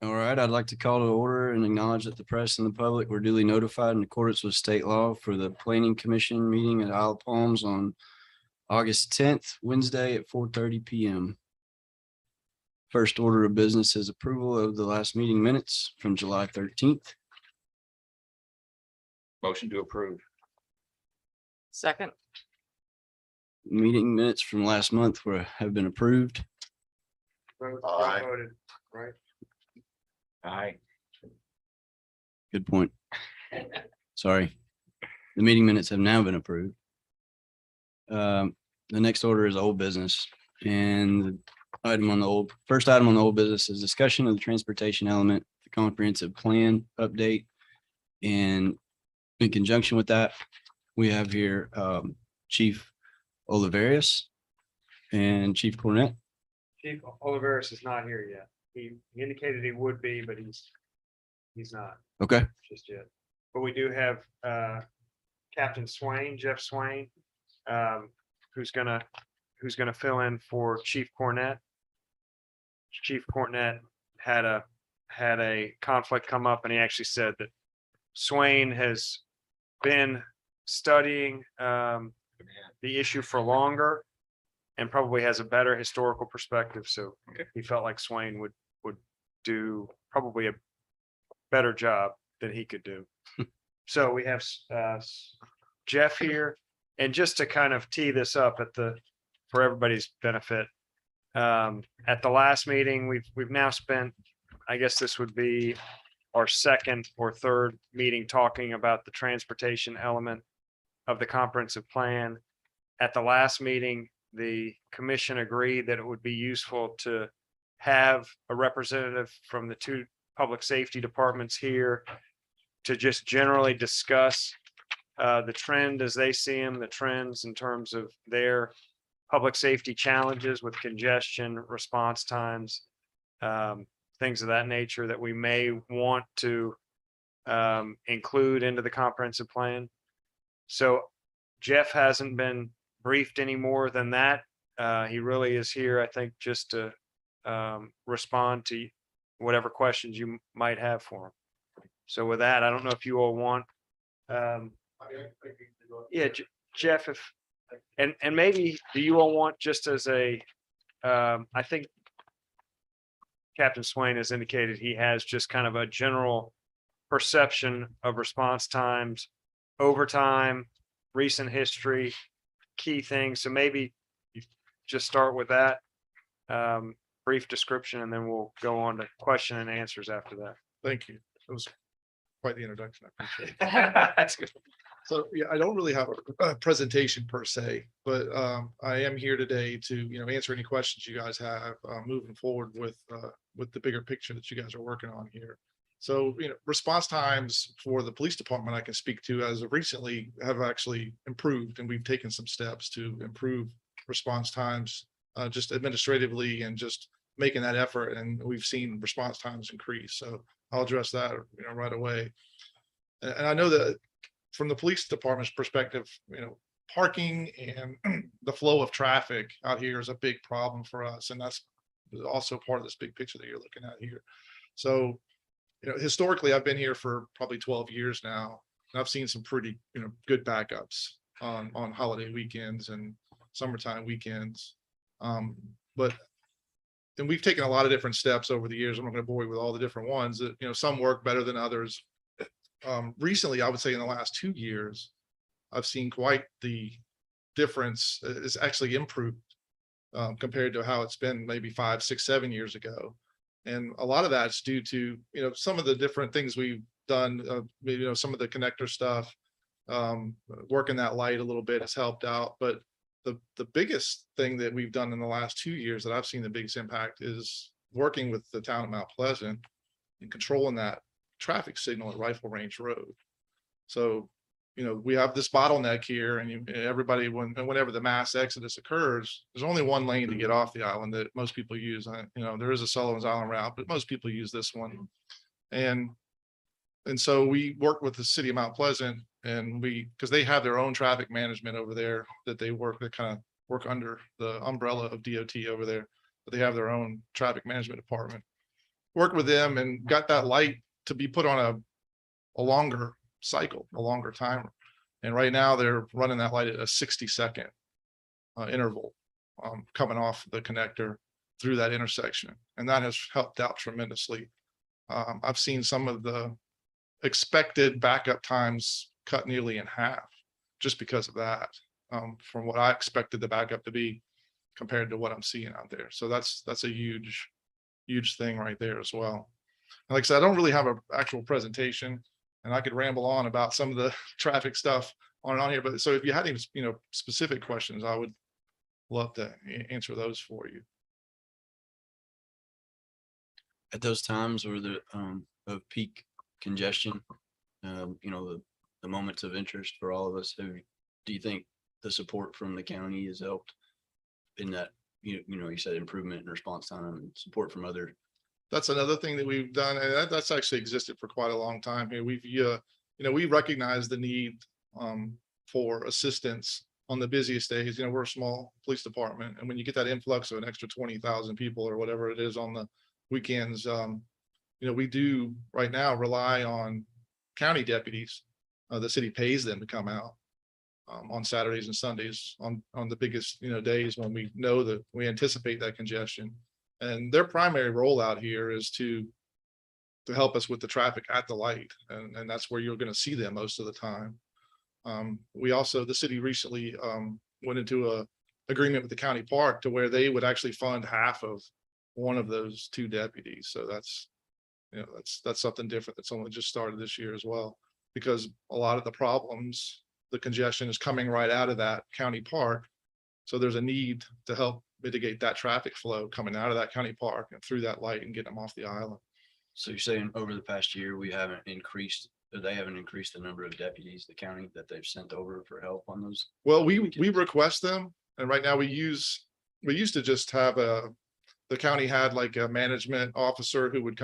All right, I'd like to call to order and acknowledge that the press and the public were duly notified in accordance with state law for the Planning Commission meeting at Isle of Palms on August 10th, Wednesday at 4:30 PM. First order of business is approval of the last meeting minutes from July 13th. Motion to approve. Second. Meeting minutes from last month have been approved. Aye. Voted, right? Aye. Good point. Sorry. The meeting minutes have now been approved. The next order is old business, and the first item on the old business is discussion of the transportation element, the comprehensive plan update. And in conjunction with that, we have here Chief Oliveris and Chief Cornett. Chief Oliveris is not here yet. He indicated he would be, but he's not Okay, just yet. But we do have Captain Swain, Jeff Swain, who's gonna fill in for Chief Cornett. Chief Cornett had a conflict come up, and he actually said that Swain has been studying the issue for longer and probably has a better historical perspective. So he felt like Swain would do probably a better job than he could do. So we have Jeff here, and just to kind of tee this up for everybody's benefit. At the last meeting, we've now spent, I guess this would be our second or third meeting talking about the transportation element of the comprehensive plan. At the last meeting, the commission agreed that it would be useful to have a representative from the two public safety departments here to just generally discuss the trend as they see them, the trends in terms of their public safety challenges with congestion, response times, things of that nature that we may want to include into the comprehensive plan. So Jeff hasn't been briefed any more than that. He really is here, I think, just to respond to whatever questions you might have for him. So with that, I don't know if you all want, Jeff, and maybe do you all want just as a, I think Captain Swain has indicated he has just kind of a general perception of response times, overtime, recent history, key things. So maybe you just start with that brief description, and then we'll go on to question and answers after that. Thank you. That was quite the introduction. I appreciate it. That's good. So yeah, I don't really have a presentation per se, but I am here today to answer any questions you guys have moving forward with the bigger picture that you guys are working on here. So response times for the police department I can speak to as of recently have actually improved, and we've taken some steps to improve response times just administratively and just making that effort, and we've seen response times increase. So I'll address that right away. And I know that from the police department's perspective, parking and the flow of traffic out here is a big problem for us, and that's also part of this big picture that you're looking at here. So historically, I've been here for probably 12 years now, and I've seen some pretty good backups on holiday weekends and summertime weekends. And we've taken a lot of different steps over the years. I'm not going to bore you with all the different ones that, some work better than others. Recently, I would say in the last 2 years, I've seen quite the difference. It's actually improved compared to how it's been maybe 5, 6, 7 years ago. And a lot of that's due to, some of the different things we've done, some of the connector stuff, working that light a little bit has helped out. But the biggest thing that we've done in the last 2 years that I've seen the biggest impact is working with the town of Mount Pleasant and controlling that traffic signal at Rifle Range Road. So, we have this bottleneck here, and everybody, whenever the mass exodus occurs, there's only one lane to get off the island that most people use. There is a Sullivan's Island route, but most people use this one. And so we work with the city of Mount Pleasant, and because they have their own traffic management over there that they kind of work under the umbrella of DOT over there, but they have their own traffic management department. worked with them and got that light to be put on a longer cycle, a longer timer. And right now they're running that light at a 60-second interval coming off the connector through that intersection. And that has helped out tremendously. I've seen some of the expected backup times cut nearly in half just because of that, from what I expected the backup to be compared to what I'm seeing out there. So that's a huge thing right there as well. And like I said, I don't really have an actual presentation, and I could ramble on about some of the traffic stuff on and on here. But so if you had any, specific questions, I would love to answer those for you. At those times where the of peak congestion, the moments of interest for all of us, do you think the support from the county has helped in that, you said improvement in response time and support from other? That's another thing that we've done, and that's actually existed for quite a long time here. We recognize the need for assistance on the busiest days. We're a small police department, and when you get that influx of an extra 20,000 people or whatever it is on the weekends, we do right now rely on county deputies. The city pays them to come out on Saturdays and Sundays on the biggest days when we know that we anticipate that congestion. And their primary role out here is to help us with the traffic at the light, and that's where you're going to see them most of the time. The city recently went into a agreement with the county park to where they would actually fund half of one of those 2 deputies. So that's something different that's only just started this year as well, because a lot of the problems, the congestion is coming right out of that county park. So there's a need to help mitigate that traffic flow coming out of that county park and through that light and get them off the island. So you're saying over the past year, they haven't increased the number of deputies, the county, that they've sent over for help on those? Well, we request them, and right now we used to just have the county had like a management officer who would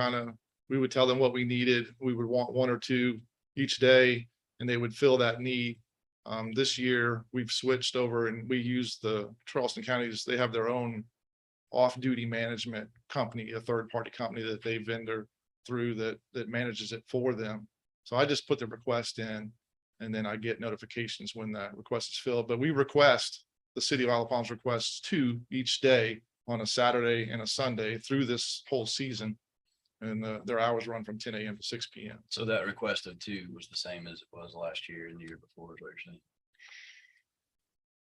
we would tell them what we needed. We would want 1 or 2 each day, and they would fill that need. This year we've switched over and we use the Charleston counties. They have their own off-duty management company, a third-party company that they vendor through that manages it for them. So I just put the request in, and then I get notifications when that request is filled. But we request, the city of Isle of Palms requests 2 each day on a Saturday and a Sunday through this whole season. And their hours run from 10 a.m. to 6 p.m. So that request of 2 was the same as it was last year and the year before, is what you're saying?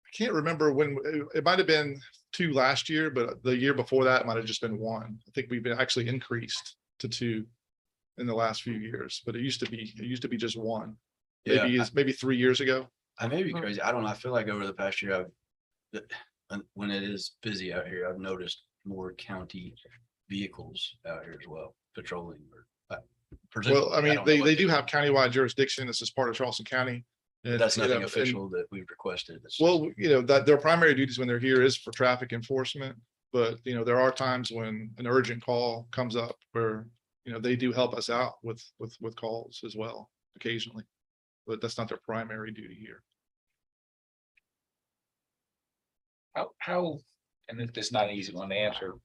I can't remember when, it might have been 2 last year, but the year before that might have just been 1. I think we've been actually increased to 2 in the last few years, but it used to be just 1. Maybe 3 years ago. I may be crazy. I don't know. I feel like over the past year, when it is busy out here, I've noticed more county vehicles out here as well, patrolling. Well, I mean, they do have countywide jurisdiction. This is part of Charleston County. And, that's nothing official that we've requested. Well, that their primary duties when they're here is for traffic enforcement. But, there are times when an urgent call comes up where, they do help us out with calls as well occasionally. But that's not their primary duty here. How, and this is not an easy one to answer.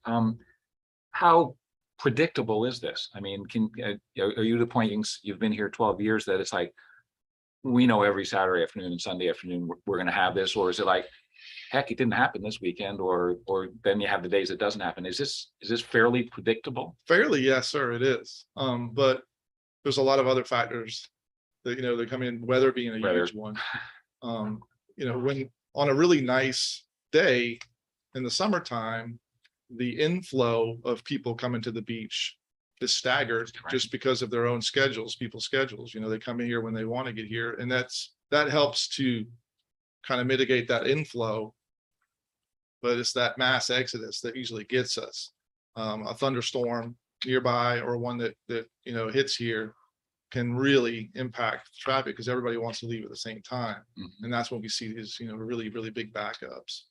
How predictable is this? I mean, are you the point, you've been here 12 years, that it's like, we know every Saturday afternoon and Sunday afternoon we're going to have this? Or is it like, heck, it didn't happen this weekend, or then you have the days it doesn't happen? Is this fairly predictable? Fairly, yes, sir, it is. But there's a lot of other factors that, they come in, weather being a huge one. When on a really nice day in the summertime, the inflow of people coming to the beach is staggered just because of their own schedules, people's schedules. They come in here when they want to get here, and that helps to kind of mitigate that inflow. But it's that mass exodus that usually gets us. A thunderstorm nearby or one that hits here can really impact traffic because everybody wants to leave at the same time. Mm-hmm. And that's when we see these, really, really big backups.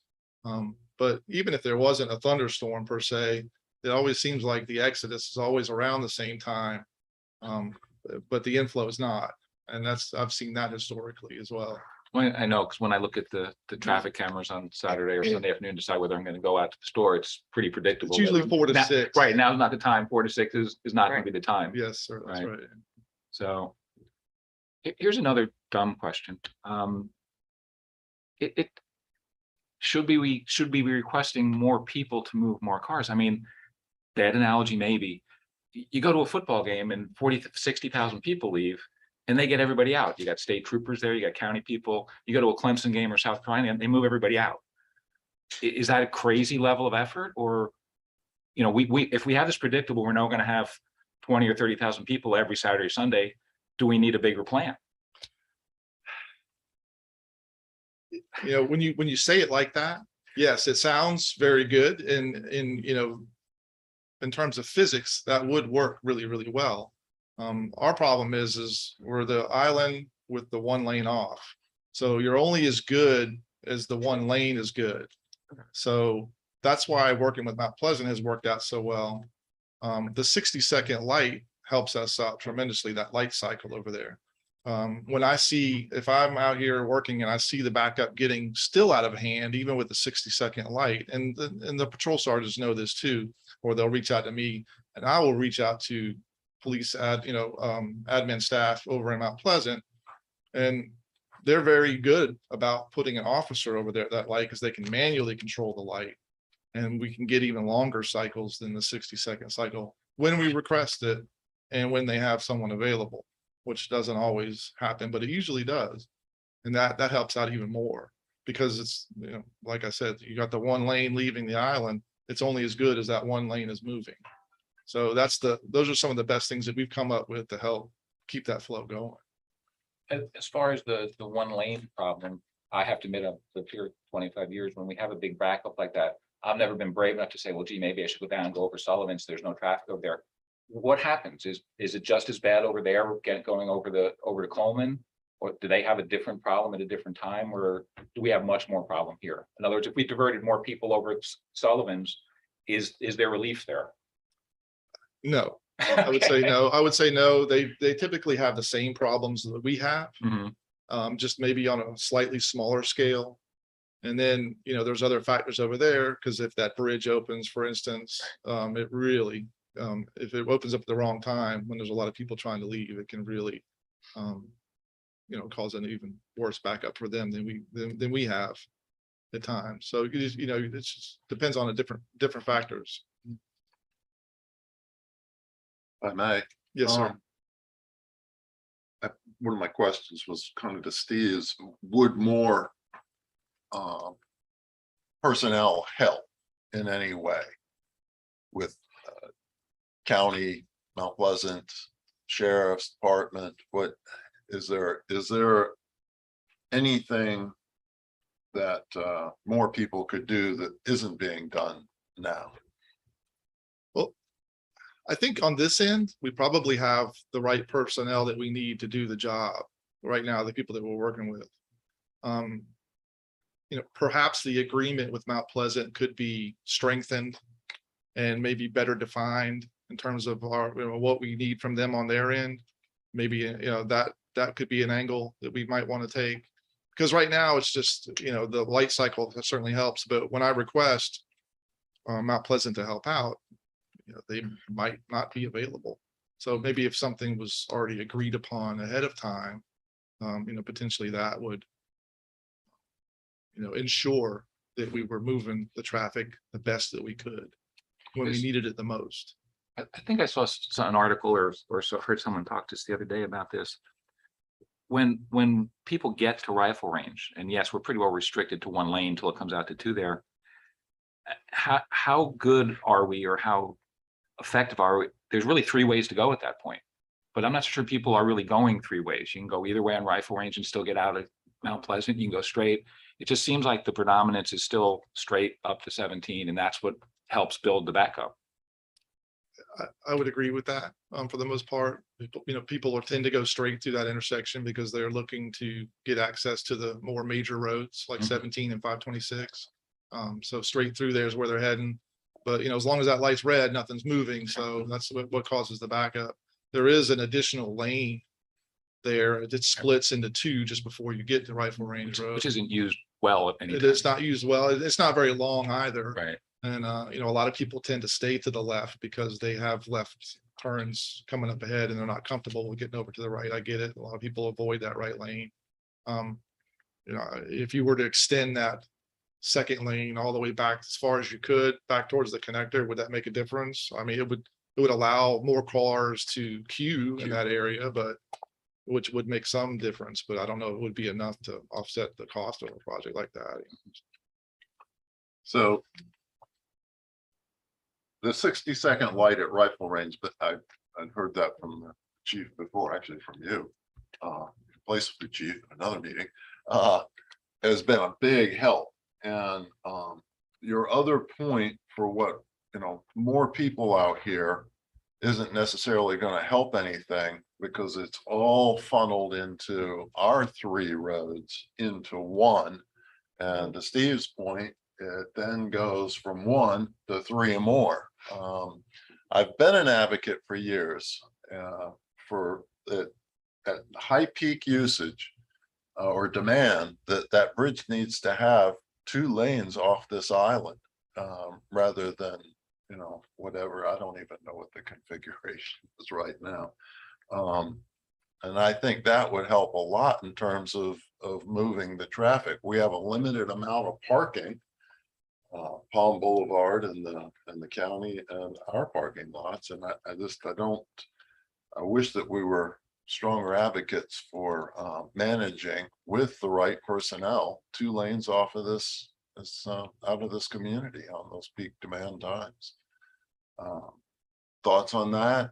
But even if there wasn't a thunderstorm per se, it always seems like the exodus is always around the same time. But the inflow is not. And I've seen that historically as well. Well, I know, because when I look at the traffic cameras on Saturday or Sunday afternoon, decide whether I'm gonna go out to the store, it's pretty predictable. It's usually 4 to Now- 6. Right, now's not the time. 4 to 6 is not gonna be the time. Yes, sir. That's Right. right. So here's another dumb question. Should we be requesting more people to move more cars? I mean, bad analogy maybe. You go to a football game and 40, 60,000 people leave and they get everybody out. You got state troopers there, you got county people. You go to a Clemson game or South Carolina and they move everybody out. Is that a crazy level of effort? Or, you know, if we have this predictable, we're now going to have 20 or 30,000 people every Saturday or Sunday. Do we need a bigger plan? You know, when you say it like that, yes, it sounds very good. And you know, in terms of physics, that would work really, really well. Our problem is we're the island with the one lane off. So you're only as good as the one lane is good. So that's why working with Mount Pleasant has worked out so well. The 60-second light helps us out tremendously, that light cycle over there. When I see, if I'm out here working and I see the backup getting still out of hand, even with the 60-second light, and the patrol sergeants know this too, or they'll reach out to me and I will reach out to police admin staff over in Mount Pleasant. And they're very good about putting an officer over there at that light because they can manually control the light. And we can get even longer cycles than the 60-second cycle when we request it and when they have someone available, which doesn't always happen, but it usually does. And that helps out even more because it's, you know, like I said, you got the one lane leaving the island. It's only as good as that one lane is moving. So those are some of the best things that we've come up with to help keep that flow going. As far as the one lane problem, I have to admit, I've lived here 25 years. When we have a big backup like that, I've never been brave enough to say, well, gee, maybe I should go down and go over Sullivan's. There's no traffic over there. What happens? Is it just as bad over there, going over to Coleman? Or do they have a different problem at a different time? Or do we have much more problem here? In other words, if we diverted more people over Sullivan's, is there relief there? No, I would say no. I would say no. They typically have the same problems that we have, Mhm. just maybe on a slightly smaller scale. And then, you know, there's other factors over there because if that bridge opens, for instance, it really, if it opens up at the wrong time when there's a lot of people trying to leave, it can really, you know, cause an even worse backup for them than we have at times. So you know, it just depends on different factors. If I may. Yes, sir. One of my questions was kind of to Steve is, would more personnel help in any way with county, Mount Pleasant, sheriff's department? What is there anything that more people could do that isn't being done now? Well, I think on this end, we probably have the right personnel that we need to do the job right now, the people that we're working with. You know, perhaps the agreement with Mount Pleasant could be strengthened and maybe better defined in terms of our, you know, what we need from them on their end. Maybe, you know, that could be an angle that we might want to take. Because right now it's just, you know, the light cycle certainly helps, but when I request Mount Pleasant to help out, you know, they might not be available. So maybe if something was already agreed upon ahead of time, you know, potentially that would, you know, ensure that we were moving the traffic the best that we could when we needed it the most. I think I saw an article or so heard someone talk to us the other day about this. When people get to rifle range, and yes, we're pretty well restricted to one lane until it comes out to two there. How good are we, or how effective are we? There's really three ways to go at that point, but I'm not sure people are really going three ways. You can go either way on rifle range and still get out of Mount Pleasant. You can go straight. It just seems like the predominance is still straight up to 17, and that's what helps build the backup. I would agree with that. For the most part, people tend to go straight through that intersection because they're looking to get access to the more major roads like 17 and 526. So straight through there is where they're heading. But, you know, as long as that light's red, nothing's moving. So that's what causes the backup. There is an additional lane there. It splits into two just before you get to Rifle Range Road. Which isn't used well at any It time. is not used well. It's not very long either. Right. And, you know, a lot of people tend to stay to the left because they have left turns coming up ahead and they're not comfortable with getting over to the right. I get it. A lot of people avoid that right lane. You know, if you were to extend that second lane all the way back as far as you could, back towards the connector, would that make a difference? I mean, it would allow more cars to queue in that area, but which would make some difference, but I don't know if it would be enough to offset the cost of a project like that. So the 60-second light at rifle range, but I'd heard that from the chief before, actually from you. Place with the chief, another meeting, has been a big help. And your other point for what, you know, more people out here isn't necessarily going to help anything because it's all funneled into our 3 roads into one. And to Steve's point, it then goes from 1 to 3 or more. I've been an advocate for years for that at high peak usage or demand that bridge needs to have 2 lanes off this island rather than, you know, whatever. I don't even know what the configuration is right now. And I think that would help a lot in terms of moving the traffic. We have a limited amount of parking, Palm Boulevard and the county and our parking lots. And I wish that we were stronger advocates for managing with the right personnel 2 lanes off of this out of this community on those peak demand times. Thoughts on that?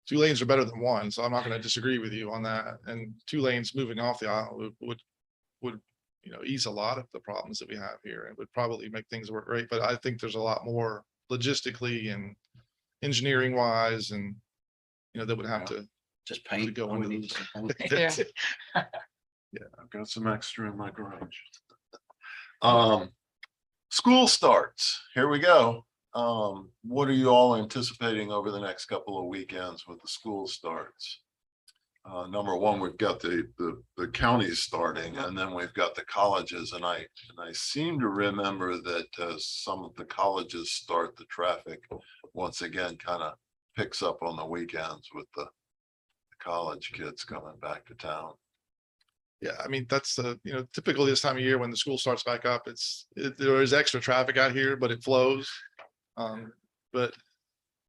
2 lanes are better than 1, so I'm not going to disagree with you on that. And 2 lanes moving off the aisle would you know, ease a lot of the problems that we have here. It would probably make things work great, but I think there's a lot more logistically and engineering wise, and you know, that would have to Just paint. go All we into need is some paint. Yeah. I've got some extra in my garage. School starts. Here we go. What are you all anticipating over the next couple of weekends with the school starts? Number one, we've got the counties starting, and then we've got the colleges, and I seem to remember that some of the colleges start, the traffic once again kind of picks up on the weekends with the college kids coming back to town. Yeah, I mean, that's you know, typically this time of year when the school starts back up, there is extra traffic out here, but it flows. But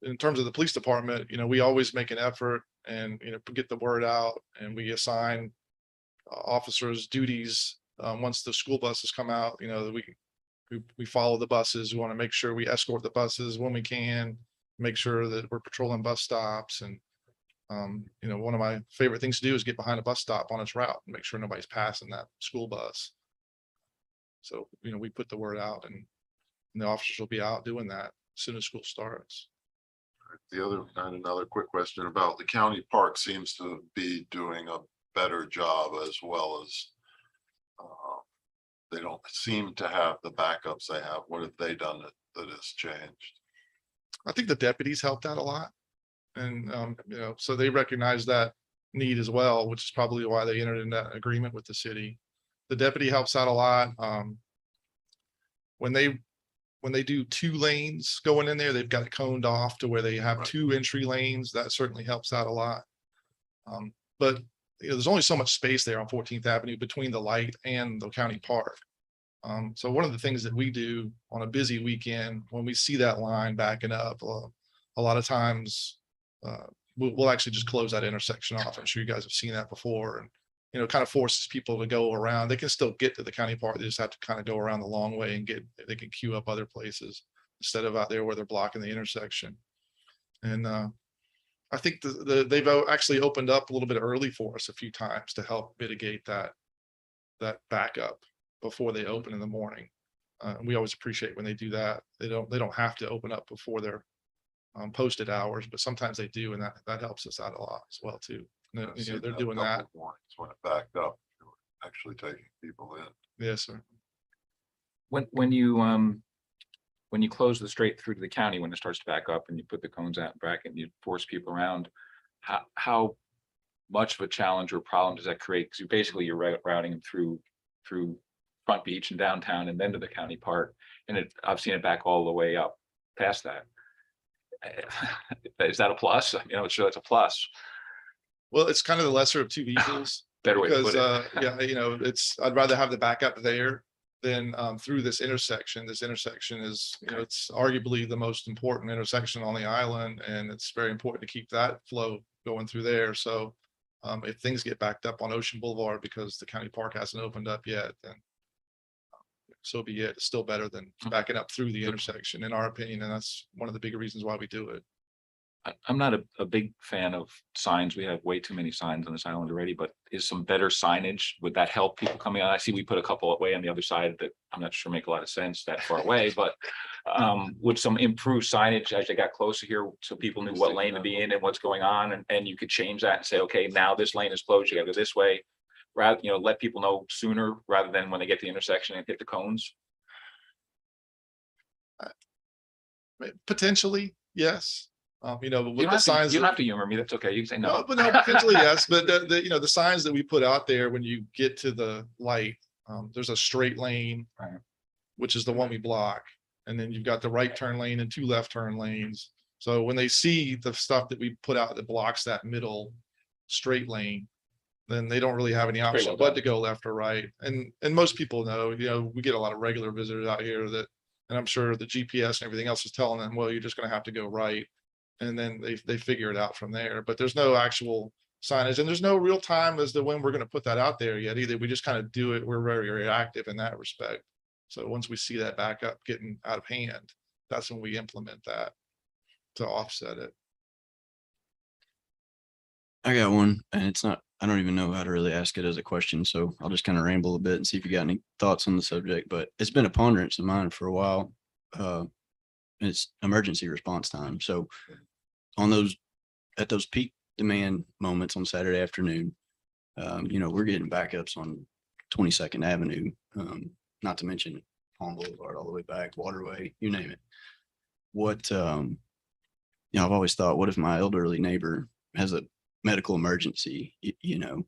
in terms of the police department, you know, we always make an effort and, you know, get the word out, and we assign officers duties once the school buses come out. You know, we follow the buses. We want to make sure we escort the buses when we can, make sure that we're patrolling bus stops. And you know, one of my favorite things to do is get behind a bus stop on its route and make sure nobody's passing that school bus. So, you know, we put the word out, and the officers will be out doing that as soon as school starts. Another quick question about the county park seems to be doing a better job, as well as they don't seem to have the backups they have. What have they done that has changed? I think the deputies helped out a lot. And, you know, so they recognize that need as well, which is probably why they entered in that agreement with the city. The deputy helps out a lot. When they do 2 lanes going in there, they've got it coned off to where they have 2 entry lanes. That certainly helps out a lot. But you know, there's only so much space there on 14th Avenue between the light and the county park. So one of the things that we do on a busy weekend, when we see that line backing up, a lot of times we'll actually just close that intersection off. I'm sure you guys have seen that before, and you know, kind of forces people to go around. They can still get to the county park. They just have to kind of go around the long way and they can queue up other places instead of out there where they're blocking the intersection. And I think they've actually opened up a little bit early for us a few times to help mitigate that backup before they open in the morning. We always appreciate when they do that. They don't have to open up before their posted hours, but sometimes they do, and that helps us out a lot as well too. You know, they're doing that. When it backed up, actually taking people in. Yes, sir. When you close the straight through to the county, when it starts to back up and you put the cones out and back and you force people around, how much of a challenge or problem does that create? Because you're routing them through Front Beach and downtown and then to the county park. And I've seen it back all the way up past that. Is that a plus? You know, sure, that's a plus. Well, it's kind of the lesser of two evils. Better way to Because, put it. yeah, you know, I'd rather have the backup there than through this intersection. This intersection is, you know, it's arguably the most important intersection on the island, and it's very important to keep that flow going through there. So if things get backed up on Ocean Boulevard because the county park hasn't opened up yet, then so be it. It's still better than backing up through the intersection, in our opinion, and that's one of the bigger reasons why we do it. I'm not a big fan of signs. We have way too many signs on this island already, but is some better signage, would that help people coming on? I see we put a couple away on the other side that I'm not sure make a lot of sense that far away, but would some improved signage as they got closer here so people knew what lane to be in and what's going on, and you could change that and say, okay, now this lane is closed, you gotta go this way. Rather, you know, let people know sooner rather than when they get to the intersection and hit the cones. Potentially, yes. You know, but You with don't the have to, signs. you don't that- have to humor me. That's okay. You can say No, no. but no, potentially yes, but you know, the signs that we put out there when you get to the light, there's a straight lane, Right. which is the one we block. And then you've got the right turn lane and two left turn lanes. So when they see the stuff that we put out that blocks that middle straight lane, then they don't really have any option well but done. to go left or right. And most people know, you know, we get a lot of regular visitors out here that, and I'm sure the GPS and everything else is telling them, well, you're just gonna have to go right. And then they figure it out from there, but there's no actual signage and there's no real time as to when we're gonna put that out there yet either. We just kind of do it. We're very reactive in that respect. So once we see that backup getting out of hand, that's when we implement that to offset it. I got one, and it's not, I don't even know how to really ask it as a question, so I'll just kind of ramble a bit and see if you got any thoughts on the subject, but it's been a ponderance of mine for a while. It's emergency response time. So on at those peak demand moments on Saturday afternoon, you know, we're getting backups on 22nd Avenue, not to mention Palm Boulevard all the way back, Waterway, you name it. What, you know, I've always thought, what if my elderly neighbor has a medical emergency, you know,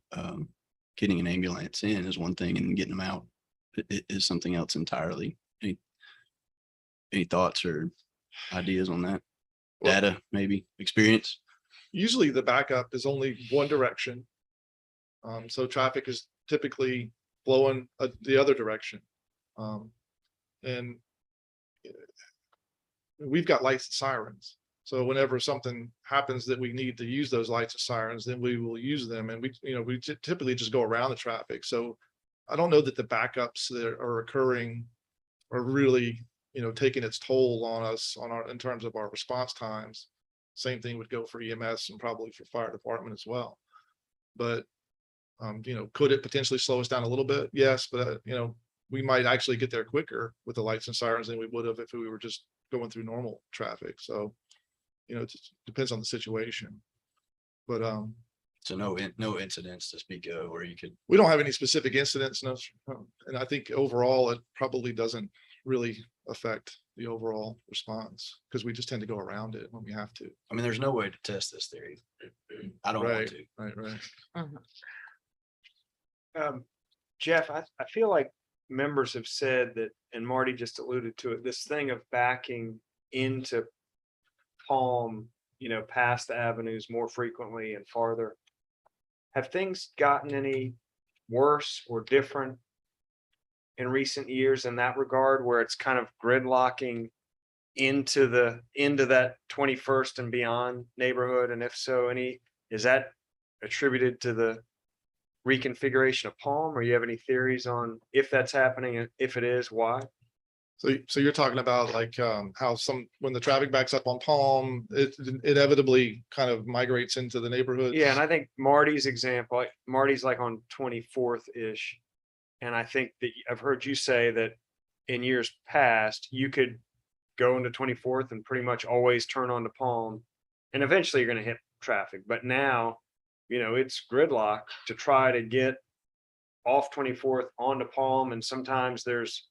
getting an ambulance in is one thing and getting them out is something else entirely. Any thoughts or ideas on that? Well- Data, maybe experience? Usually the backup is only one direction. So traffic is typically flowing the other direction. And we've got lights and sirens. So whenever something happens that we need to use those lights and sirens, then we will use them. And we, you know, we typically just go around the traffic. So I don't know that the backups that are occurring are really, you know, taking its toll on us in terms of our response times. Same thing would go for EMS and probably for fire department as well. But, you know, could it potentially slow us down a little bit? Yes, but, you know, we might actually get there quicker with the lights and sirens than we would have if we were just going through normal traffic. So, you know, it just depends on the situation. But So no incidents to speak of where you could, we don't have any specific incidents. No, and I think overall, it probably doesn't really affect the overall response because we just tend to go around it when we have to. I mean, there's no way to test this theory. I don't want Right. to. Right. Jeff, I feel like members have said that, and Marty just alluded to it, this thing of backing into Palm, you know, past the avenues more frequently and farther. Have things gotten any worse or different in recent years in that regard, where it's kind of gridlocking into that 21st and beyond neighborhood? And if so, is that attributed to the reconfiguration of Palm, or you have any theories on if that's happening, and if it is, why? So you're talking about like how when the traffic backs up on Palm, it inevitably kind of migrates into the neighborhood. Yeah, and I think Marty's example, Marty's like on 24th-ish. And I think that I've heard you say that in years past, you could go into 24th and pretty much always turn on to Palm. And eventually you're going to hit traffic. But now, you know, it's gridlock to try to get off 24th onto Palm. And sometimes there's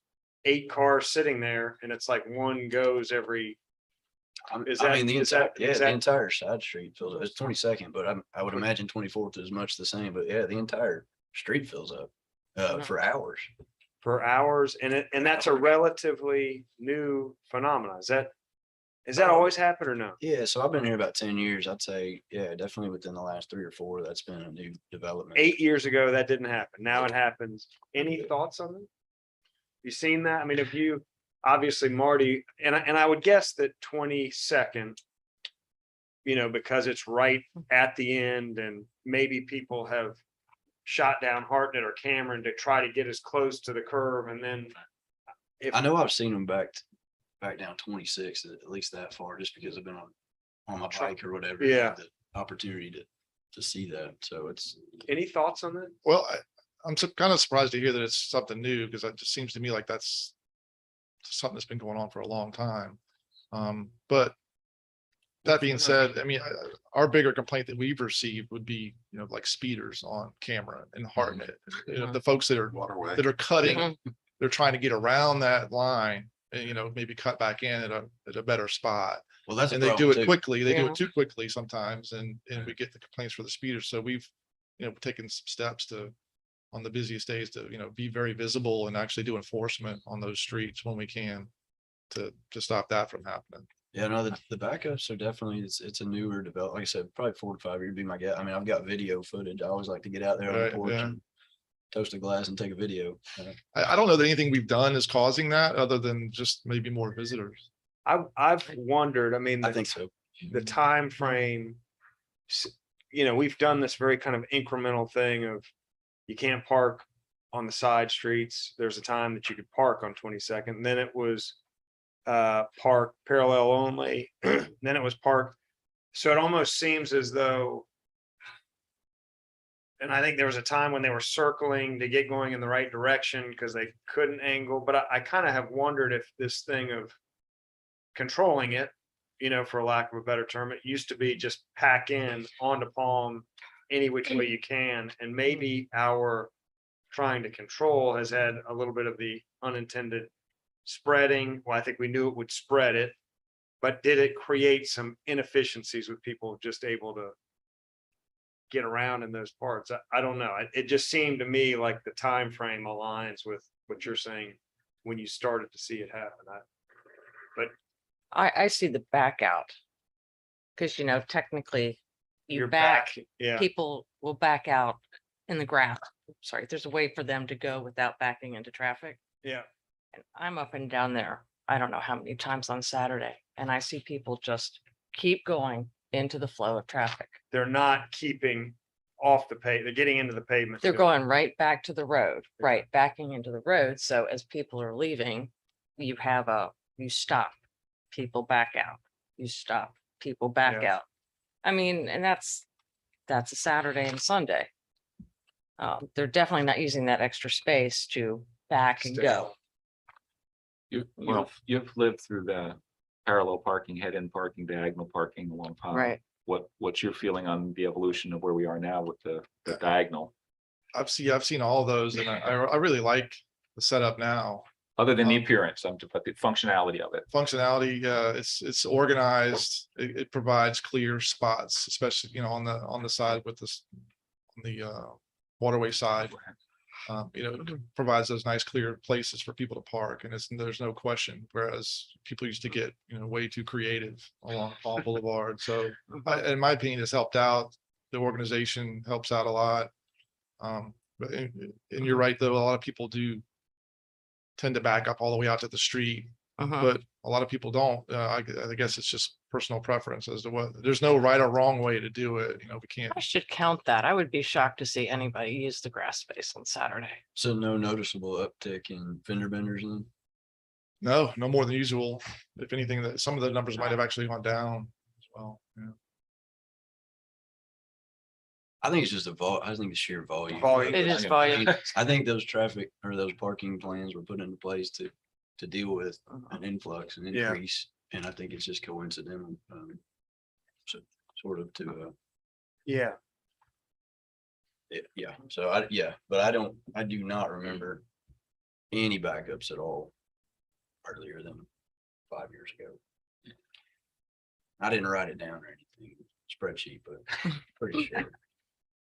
8 cars sitting there and it's like one goes every Is I mean, the is entire, that- yeah, is the that- entire side street fills up. It's 22nd, but I would imagine 24th is much the same, but yeah, the entire street fills up for hours. for hours? And that's a relatively new phenomenon. Is that always happened or no? Yeah, so I've been here about 10 years. I'd say, yeah, definitely within the last 3 or 4, that's been a new development. 8 years ago, that didn't happen. Now it happens. Any thoughts on it? You seen that? I mean, if you, obviously Marty, and I would guess that 22nd, because it's right at the end and maybe people have shot down Hartnett or Cameron to try to get as close to the curve and then if I know I've seen them back down 26, at least that far, just because I've been on my bike or whatever. Yeah. The opportunity to see that. So it's, any thoughts on that? Well, I'm kind of surprised to hear that it's something new, because it just seems to me like that's something that's been going on for a long time. But that being said, I mean, our bigger complaint that we've received would be, like speeders on camera and Hartnett. The folks that are Waterway. cutting, they're trying to get around that line and, maybe cut back in at a better spot. well, that's, a And they do problem it too. quickly. They do Yeah. it too quickly sometimes, and we get the complaints for the speeders. So we've, taken some steps on the busiest days to, be very visible and actually do enforcement on those streets when we can to stop that from happening. Yeah, no, the backups are definitely, it's a newer develop, like I said, probably 4 to 5 years be my guess. I mean, I've got video footage. I always like to get out there on the Right, porch yeah. and toast a glass and take a video. I don't know that anything we've done is causing that, other than just maybe more visitors. I've wondered, I mean, I think so. the time frame. We've done this very kind of incremental thing of you can't park on the side streets. There's a time that you could park on 22nd. Then it was park parallel only. Then it was park. So it almost seems as though, and I think there was a time when they were circling to get going in the right direction because they couldn't angle. But I kind of have wondered if this thing of controlling it, for lack of a better term, it used to be just pack in onto Palm any which way you can. And maybe our trying to control has had a little bit of the unintended spreading. Well, I think we knew it would spread it, but did it create some inefficiencies with people just able to get around in those parts? I don't know. It just seemed to me like the time frame aligns with what you're saying when you started to see it happen. I see the back out. Cause technically you You're back, Yeah, people will back out in the grass. Sorry, there's a way for them to go without backing into traffic. yeah. And I'm up and down there, I don't know how many times on Saturday, and I see people just keep going into the flow of traffic. They're not keeping off the pavement. They're getting into the pavement. They're going right back to the road, right, backing into the road. So as people are leaving, you stop, people back out, you stop, people back Yeah. out. I mean, and that's a Saturday and Sunday. They're definitely not using that extra space to back and Stay. go. You've lived through the parallel parking, head-in parking, diagonal parking a long time. Right. What's your feeling on the evolution of where we are now with the diagonal? I've seen all those, and I really like the setup now. Other than the Um, appearance, but the functionality of it. Functionality, it's organized. It provides clear spots, especially, on the side with this, on the waterway side. It provides those nice clear places for people to park, and there's no question. Whereas people used to get, way too creative along Palm Boulevard. So in my opinion, it's helped out. The organization helps out a lot. But and you're right, though, a lot of people do tend to back up all the way out to the street, but a lot of people don't. I guess it's just personal preference as to what, there's no right or wrong way to do it. We can't. I should count that. I would be shocked to see anybody use the grass space on Saturday. So no noticeable uptick in fender benders then? No more than usual. If anything, that some of the numbers might have actually gone down as well. Yeah. I think it's just I think it's sheer volume. Volume. It is volume. I think those traffic or those parking plans were put into place to deal with an influx and Yeah. increase. And I think it's just coincidental, so sort of to, Yeah. yeah. So but I do not remember any backups at all earlier than 5 years ago. I didn't write it down or anything, spreadsheet, but pretty sure.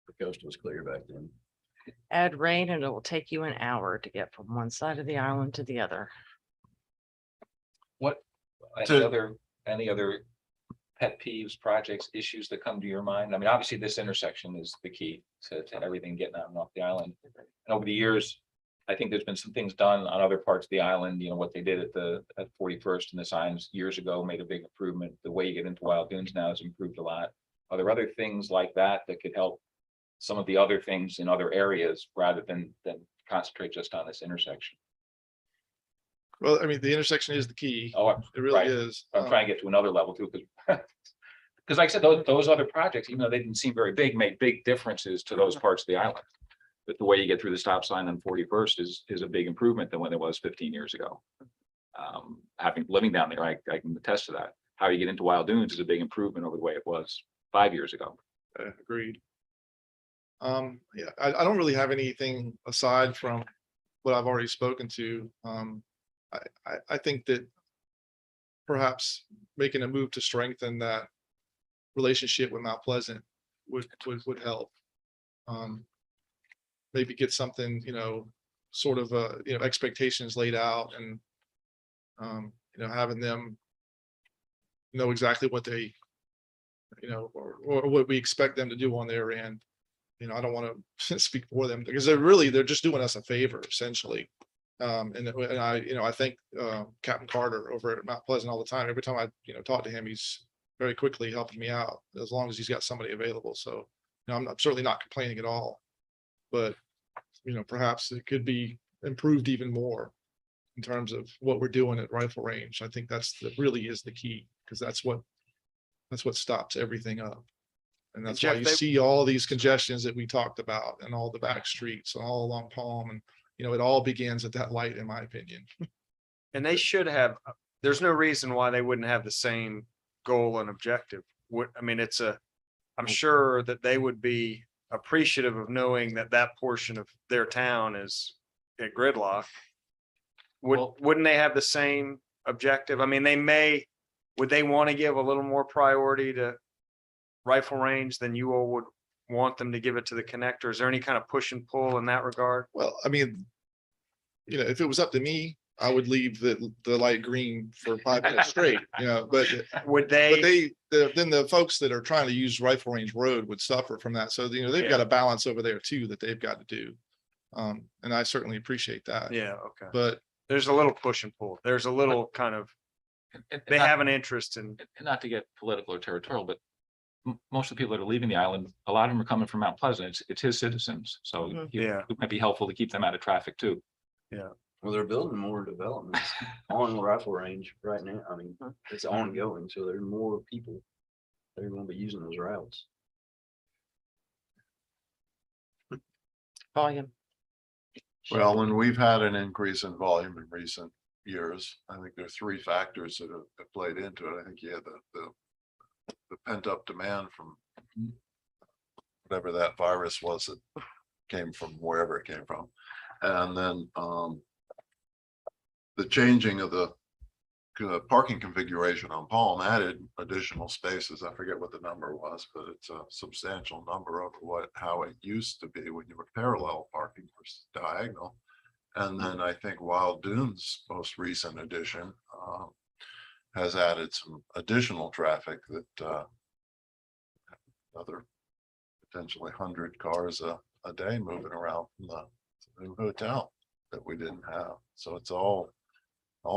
The coast was clear back then. Add rain and it will take you an hour to get from one side of the island to the other. What, To- any other pet peeves, projects, issues that come to your mind? I mean, obviously this intersection is the key to everything getting on and off the island. And over the years, I think there's been some things done on other parts of the island, you know, what they did at 41st and the signs years ago made a big improvement. The way you get into Wild Dunes now has improved a lot. Are there other things like that that could help some of the other things in other areas rather than concentrate just on this intersection? Well, I mean, the intersection is the key. Oh, It really right. is. I'm trying to get to another level too, because because like I said, those other projects, even though they didn't seem very big, made big differences to those parts of the island. But the way you get through the stop sign on 41st is a big improvement than when it was 15 years ago. Living down there, I can attest to that. How you get into Wild Dunes is a big improvement over the way it was 5 years ago. Agreed. Yeah, I don't really have anything aside from what I've already spoken to. I think that perhaps making a move to strengthen that relationship with Mount Pleasant would help. Maybe get something, sort of, expectations laid out and, having them know exactly what they, or what we expect them to do on their end. I don't want to speak for them because they're just doing us a favor essentially. And I thank Captain Carter over at Mount Pleasant all the time. Every time I, talk to him, he's very quickly helping me out as long as he's got somebody available. So, I'm certainly not complaining at all, but, perhaps it could be improved even more in terms of what we're doing at rifle range. I think that really is the key because that's what stops everything up. And that's why Jeff, you they- see all these congestions that we talked about and all the back streets and all along Palm and, it all begins at that light, in my opinion. And they should have, there's no reason why they wouldn't have the same goal and objective. I'm sure that they would be appreciative of knowing that that portion of their town is at gridlock. Wouldn't they have the same objective? I mean, would they want to give a little more priority to rifle range than you all would want them to give it to the connector? Is there any kind of push and pull in that regard? Well, I mean, if it was up to me, I would leave the light green for 5 minutes straight, but Would they, then the folks that are trying to use rifle range road would suffer from that. So, they've got a balance over there too, that they've got to do. And I certainly appreciate that, yeah, okay. but There's a little push and pull. There's a little kind of, they have an interest in, And not to get political or territorial, but most of the people that are leaving the island, a lot of them are coming from Mount Pleasant. It's his citizens. So Yeah. it might be helpful to keep them out of traffic too. Well, they're building more developments on the rifle range right now. I mean, it's ongoing, so there's more people that are going to be using those routes. Volume. Well, when we've had an increase in volume in recent years, I think there are 3 factors that have played into it. I think you had the pent up demand from whatever that virus was that came from wherever it came from. And then the changing of the parking configuration on Palm added additional spaces. I forget what the number was, but it's a substantial number of how it used to be when you were parallel parking versus diagonal. And then I think Wild Dunes' most recent addition has added some additional traffic that another potentially 100 cars a day moving around from the new hotel that we didn't have. So it's all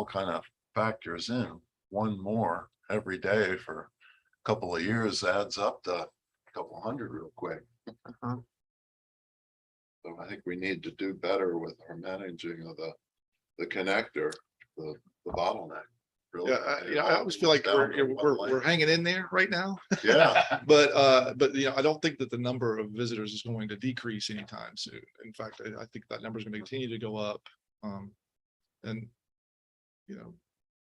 kind of factors in. One more every day for a couple of years adds up to a couple hundred real quick. So I think we need to do better with our managing of the connector, the bottleneck. Really. yeah, I always feel like we're hanging in there right now. Yeah, But I don't think that the number of visitors is going to decrease anytime soon. In fact, I think that number is going to continue to go up. And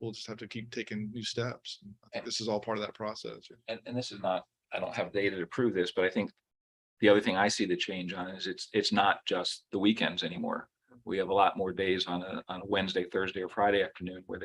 we'll just have to keep taking new steps. I think this is all part of that process. And this is not, I don't have data to prove this, but I think the other thing I see the change on is it's not just the weekends anymore. We have a lot more days on a Wednesday, Thursday, or Friday afternoon where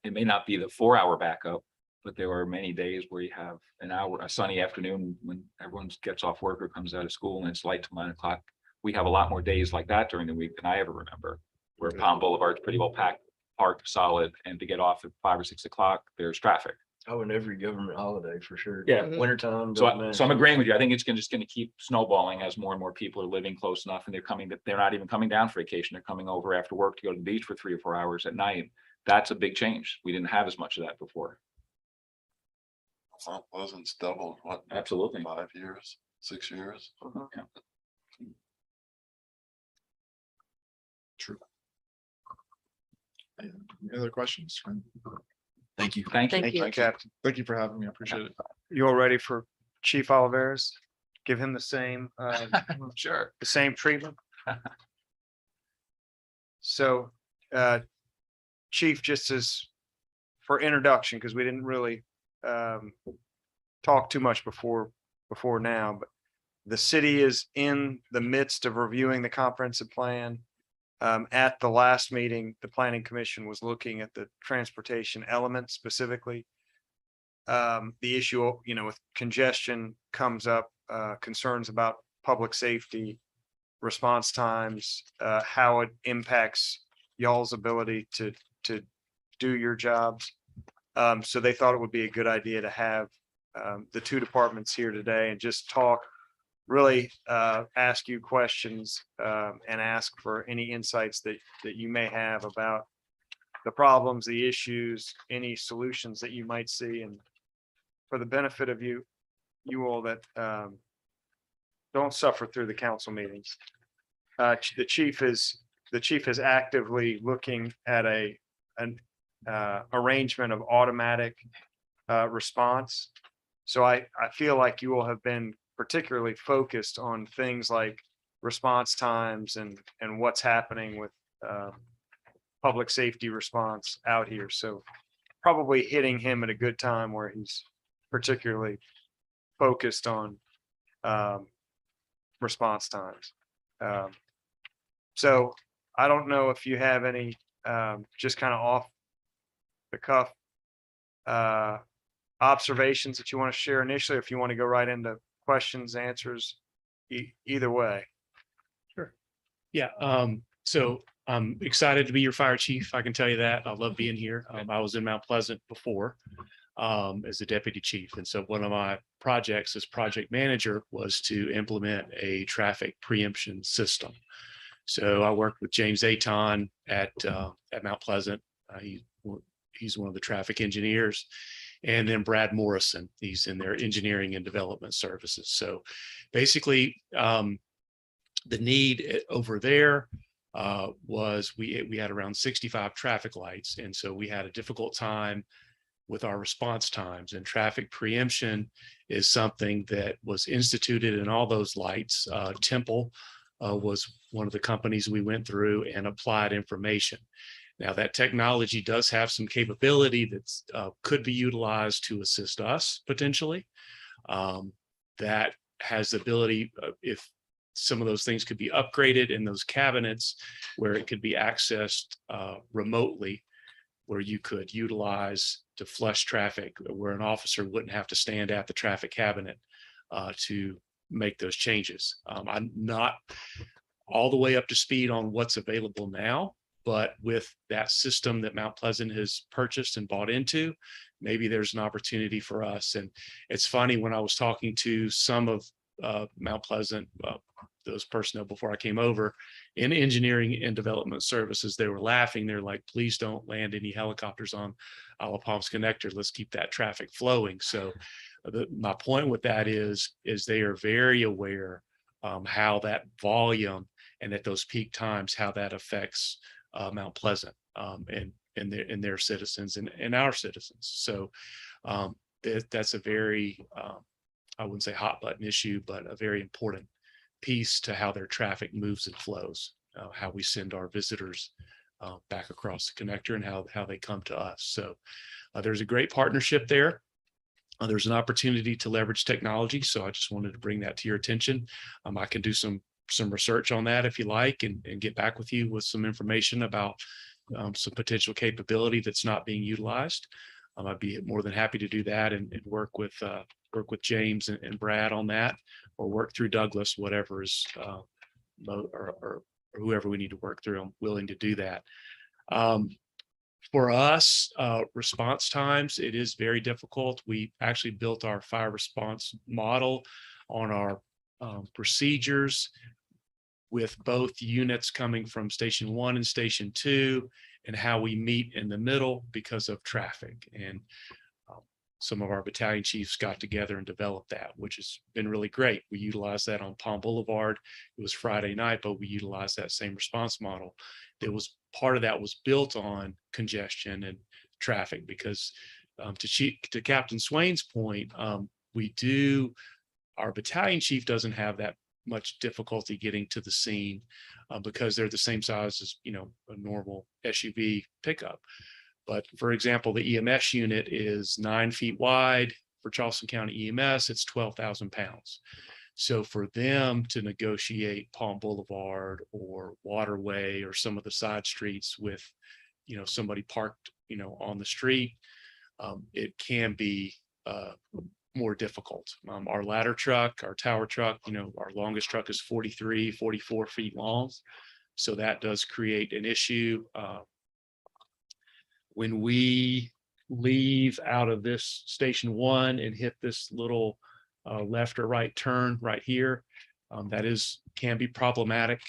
it may not be the 4-hour backup, But there are many days where you have an hour, a sunny afternoon when everyone gets off work or comes out of school and it's light till 9 o'clock. We have a lot more days like that during the week than I ever remember, where Palm Boulevard's pretty well packed, parked solid, and to get off at 5 or 6 o'clock, there's traffic. Oh, and every government holiday for sure. Yeah. Wintertime. So, doesn't matter. so I'm agreeing with you. I think it's just gonna keep snowballing as more and more people are living close enough and they're not even coming down for vacation. They're coming over after work to go to the beach for 3 or 4 hours at night. That's a big change. We didn't have as much of that before. Mount Pleasant's doubled, what? Absolutely. 5 years, 6 years? Any other questions? Thank you. Thank you. Thank you. Thank you, Captain. Thank you for having me. I appreciate it. You all ready for Chief Oliveras? Give him the same treatment. So, Chief, just as for introduction, because we didn't really talk too much before now, but the city is in the midst of reviewing the comprehensive plan. At the last meeting, the planning commission was looking at the transportation element specifically. The issue, with congestion comes up, concerns about public safety, response times, how it impacts y'all's ability to do your jobs. So they thought it would be a good idea to have the two departments here today and just talk, really ask you questions and ask for any insights that you may have about the problems, the issues, any solutions that you might see. And for the benefit of you all that don't suffer through the council meetings, the chief is actively looking at an arrangement of automatic response. So I feel like you all have been particularly focused on things like response times and what's happening with public safety response out here. So probably hitting him at a good time where he's particularly focused on response times. So I don't know if you have any just kind of off the cuff observations that you want to share initially, if you want to go right into questions, answers, either way. Yeah, so I'm excited to be your fire chief. I can tell you that. I love being here. I was in Mount Pleasant before as a deputy chief. And so one of my projects as project manager was to implement a traffic preemption system. So I worked with James Aton at Mount Pleasant. He's one of the traffic engineers. And then Brad Morrison, he's in their engineering and development services. So basically, the need over there was we had around 65 traffic lights. And so we had a difficult time with our response times, and traffic preemption is something that was instituted in all those lights. Temple was one of the companies we went through, and Applied Information. Now that technology does have some capability that could be utilized to assist us potentially. That has the ability, if some of those things could be upgraded in those cabinets where it could be accessed remotely, where you could utilize to flush traffic, where an officer wouldn't have to stand at the traffic cabinet to make those changes. I'm not all the way up to speed on what's available now, but with that system that Mount Pleasant has purchased and bought into, maybe there's an opportunity for us. And it's funny, when I was talking to some of Mount Pleasant, those personnel before I came over in engineering and development services, they were laughing. They're like, please don't land any helicopters on Isle of Palms Connector. Let's keep that traffic flowing. So my point with that is they are very aware how that volume and at those peak times, how that affects Mount Pleasant and their citizens and our citizens. So that's a very, I wouldn't say hot button issue, but a very important piece to how their traffic moves and flows, how we send our visitors back across the connector and how they come to us. So there's a great partnership there. There's an opportunity to leverage technology. So I just wanted to bring that to your attention. I can do some research on that if you like, and get back with you with some information about some potential capability that's not being utilized. I'd be more than happy to do that and work with James and Brad on that, or work through Douglas, whatever is or whoever we need to work through. I'm willing to do that. For us, response times, it is very difficult. We actually built our fire response model on our procedures with both units coming from station 1 and station 2, and how we meet in the middle because of traffic. And some of our battalion chiefs got together and developed that, which has been really great. We utilized that on Palm Boulevard. It was Friday night, but we utilized that same response model. Part of that was built on congestion and traffic, because to Captain Swain's point, our battalion chief doesn't have that much difficulty getting to the scene because they're the same size as, a normal SUV pickup. But for example, the EMS unit is 9 feet wide. For Charleston County EMS, it's 12,000 pounds. So for them to negotiate Palm Boulevard or Waterway or some of the side streets with, somebody parked, on the street, it can be more difficult. Our ladder truck, our tower truck, our longest truck is 43, 44 feet long. So that does create an issue. When we leave out of this station 1 and hit this little left or right turn right here, can be problematic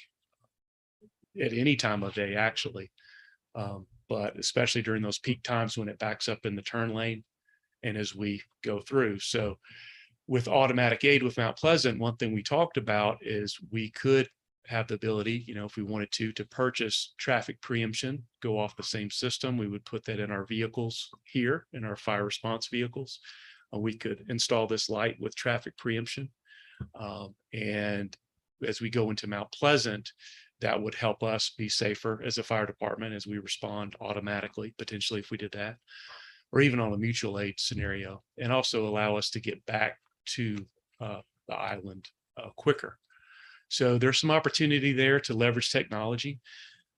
at any time of day, actually. But especially during those peak times when it backs up in the turn lane and as we go through. So with automatic aid with Mount Pleasant, one thing we talked about is we could have the ability, if we wanted to purchase traffic preemption, go off the same system. We would put that in our vehicles here, in our fire response vehicles. We could install this light with traffic preemption. And as we go into Mount Pleasant, that would help us be safer as a fire department as we respond automatically, potentially if we did that, or even on a mutual aid scenario, and also allow us to get back to the island quicker. So there's some opportunity there to leverage technology.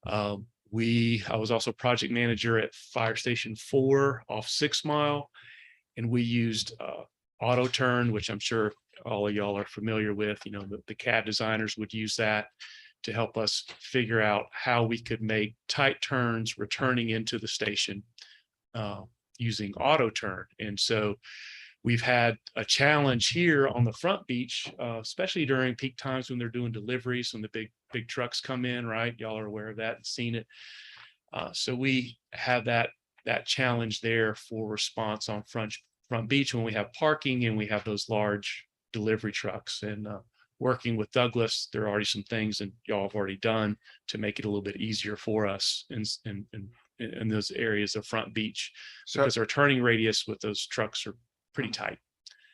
I was also project manager at Fire Station 4 off 6 Mile, and we used auto turn, which I'm sure all of y'all are familiar with. The CAD designers would use that to help us figure out how we could make tight turns returning into the station using auto turn. And so we've had a challenge here on the front beach, especially during peak times when they're doing deliveries, when the big trucks come in, right? Y'all are aware of that and seen it. So we have that challenge there for response on front beach when we have parking and we have those large delivery trucks. And working with Douglas, there are already some things that y'all have already done to make it a little bit easier for us in those areas of front beach, because our turning radius with those trucks are pretty tight.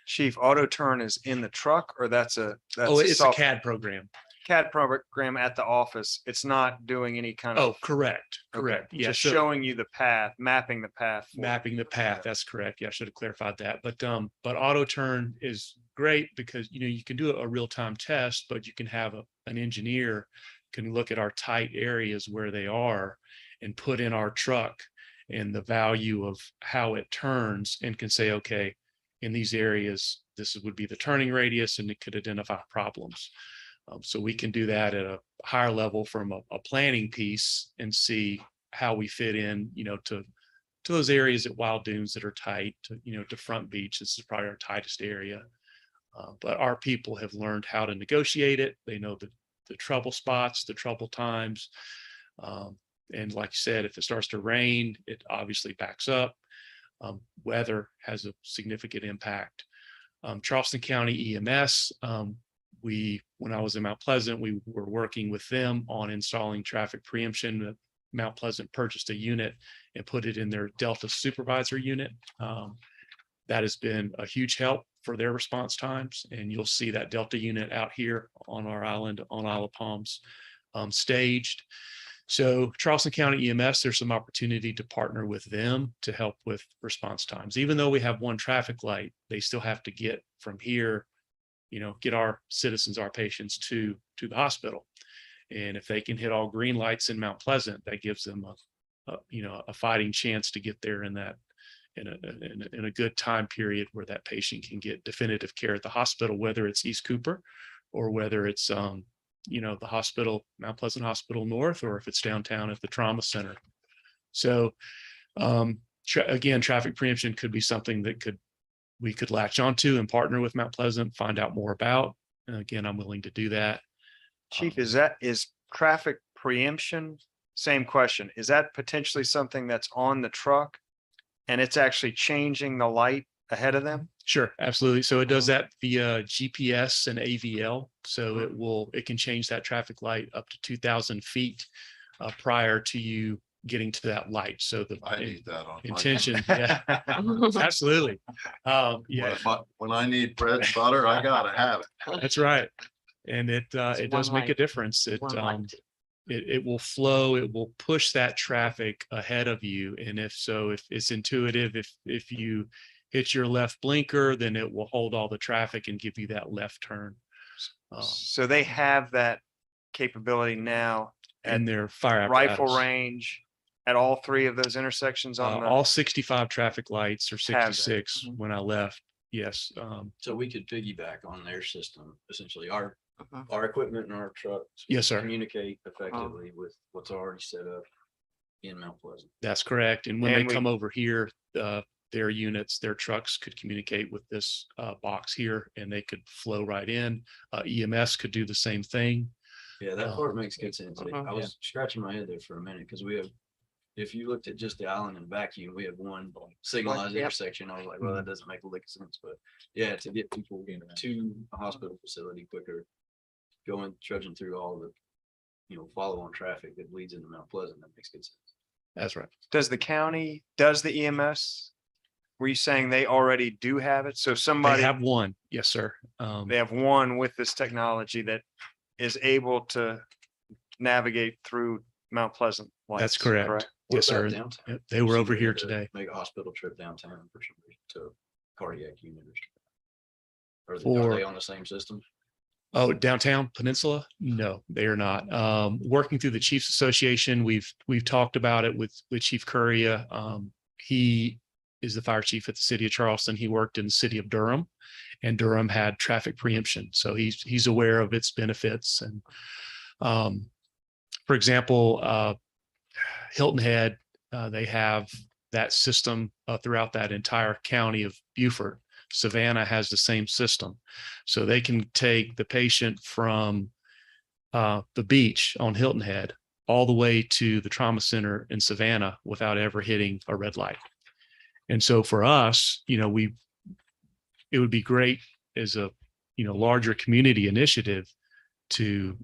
Chief, auto turn is in the truck, or that's It's a CAD program. CAD program at the office. It's not doing any kind of. Oh, correct. Okay, Yeah. just so showing you the path, mapping the path. mapping the path. That's correct. Yeah, I should have clarified that. But auto turn is great because, you can do a real-time test, but you can have an engineer can look at our tight areas where they are and put in our truck and the value of how it turns, and can say, okay, in these areas, this would be the turning radius, and it could identify problems. So we can do that at a higher level from a planning piece and see how we fit in, to those areas at Wild Dunes that are tight, to Front Beach. This is probably our tightest area. But our people have learned how to negotiate it. They know the trouble spots, the trouble times. And like you said, if it starts to rain, it obviously backs up. Weather has a significant impact. Charleston County EMS, when I was in Mount Pleasant, we were working with them on installing traffic preemption. Mount Pleasant purchased a unit and put it in their Delta supervisor unit. That has been a huge help for their response times. And you'll see that Delta unit out here on our island on Isle of Palms staged. So Charleston County EMS, there's some opportunity to partner with them to help with response times. Even though we have one traffic light, they still have to get from here, get our citizens, our patients to the hospital. And if they can hit all green lights in Mount Pleasant, that gives them a fighting chance to get there in in a good time period where that patient can get definitive care at the hospital, whether it's East Cooper or whether it's, the hospital, Mount Pleasant Hospital North, or if it's downtown at the trauma center. So again, traffic preemption could be something that we could latch onto and partner with Mount Pleasant, find out more about. And again, I'm willing to do that. Chief, is traffic preemption? Same question. Is that potentially something that's on the truck? And it's actually changing the light ahead of them? Sure, absolutely. So it does that via GPS and AVL. So it can change that traffic light up to 2,000 feet prior to you getting to that light. So the I need that on. my- intention, yeah, absolutely. Yeah, When I need bread and butter, I gotta have it. that's right. And it It's does one make a light. difference. One light. It will flow, it will push that traffic ahead of you. And if it's intuitive, if you hit your left blinker, then it will hold all the traffic and give you that left turn. So they have that capability now And their fire rifle apparatus. range at all three of those intersections on the. All 65 traffic lights or Have that. 66 when I left. Yes. So we could piggyback on their system, essentially our Mhm. equipment and our trucks. Yes, sir. Communicate effectively with what's already set up in Mount Pleasant. That's correct. And when And they we- come over here, their units, their trucks could communicate with this box here and they could flow right in. EMS could do the same thing. Yeah, that part makes good sense. Mhm. I was scratching my head there for a minute because we have, if you looked at just the island and vacuum, we have one signalized Yep. intersection. I was like, well, that doesn't make a lick of sense, but yeah, to get people to a hospital facility quicker, going, trudging through all the, follow on traffic that leads into Mount Pleasant, that makes good sense. That's right. Does the county, does the EMS? Were you saying they already do have it? So somebody, They have one. Yes, sir. they have one with this technology that is able to navigate through Mount Pleasant. That's lights, correct. Yes, What sir. about downtown? Yep, they were over Somebody here had to today. Make a hospital trip downtown for some reason to cardiac unit or. Are For- they on the same system? Oh, downtown peninsula? No, they are not. Working through the Chiefs Association, we've talked about it with Chief Curria. He is the fire chief at the city of Charleston. He worked in the city of Durham, and Durham had traffic preemption. So he's aware of its benefits. And for example, Hilton Head, they have that system throughout that entire county of Beaufort. Savannah has the same system. So they can take the patient from the beach on Hilton Head all the way to the trauma center in Savannah without ever hitting a red light. And so for us, it would be great as a, larger community initiative to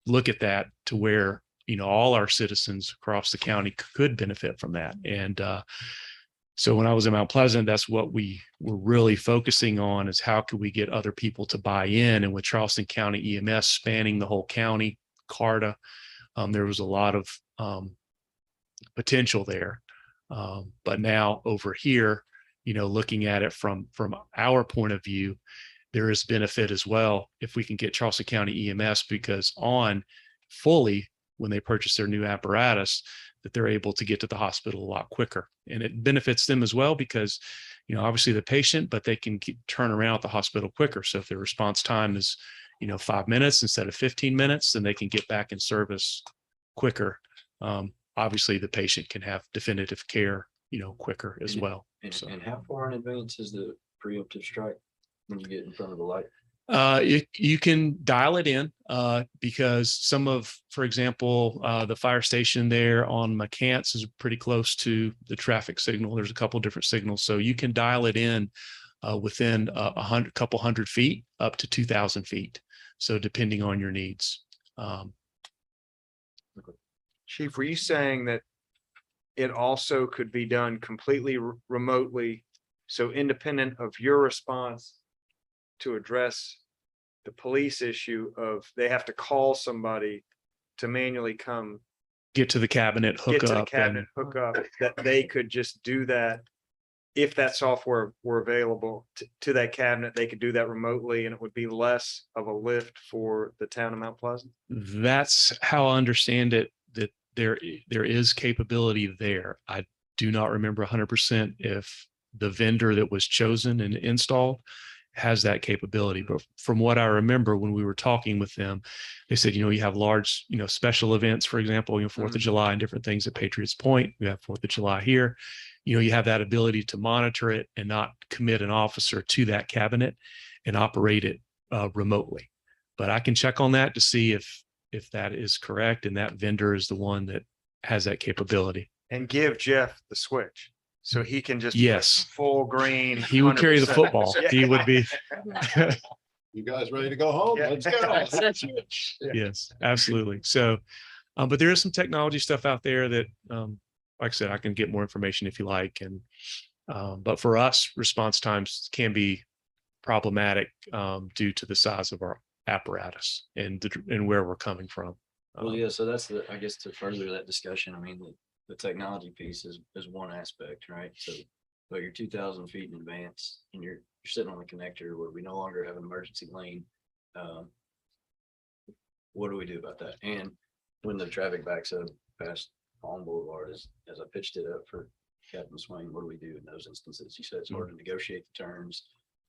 look at that to where, all our citizens across the county could benefit from that. And so when I was in Mount Pleasant, that's what we were really focusing on, is how could we get other people to buy in? And with Charleston County EMS spanning the whole county, CARTA, there was a lot of potential there. But now over here, looking at it from our point of view, there is benefit as well if we can get Charleston County EMS, because on fully, when they purchase their new apparatus, that they're able to get to the hospital a lot quicker. And it benefits them as well because, obviously the patient, but they can turn around at the hospital quicker. So if their response time is, 5 minutes instead of 15 minutes, then they can get back in service quicker. Obviously the patient can have definitive care, quicker as well. So And how far in advance is the preemptive strike when you get in front of the light? you can dial it in because for example, the fire station there on McCants is pretty close to the traffic signal. There's a couple different signals, so you can dial it in within a couple hundred feet up to 2,000 feet. So depending on your needs. Chief, were you saying that it also could be done completely remotely? So independent of your response to address the police issue of they have to call somebody to manually come Get to the cabinet, get hook to the up. cabinet, hook up, that they could just do that. If that software were available to that cabinet, they could do that remotely and it would be less of a lift for the town of Mount Pleasant. That's how I understand it, that there is capability there. do not remember 100% if the vendor that was chosen and installed has that capability. But from what I remember, when we were talking with them, they said, you have large, special events, for example, 4th of July and different things at Patriots Point. We have 4th of July here. You have that ability to monitor it and not commit an officer to that cabinet and operate it remotely. But I can check on that to see if that is correct and that vendor is the one that has that capability. And give Jeff the switch so he can just. Yes. Full green. He would carry the 100%. football. Yeah. He would be. You guys ready to go home? Yeah. Let's go. Yes, absolutely. So, but there is some technology stuff out there that, like I said, I can get more information if you like. And, but for us, response times can be problematic due to the size of our apparatus and where we're coming from. Well, yeah, so that's I guess to further that discussion, I mean, the technology piece is one aspect, right? So, but you're 2,000 feet in advance and you're sitting on a connector where we no longer have an emergency lane. What do we do about that? And when the traffic backs up past Palm Boulevard, as I pitched it up for Captain Swain, what do we do in those instances? You said it's hard to negotiate the turns.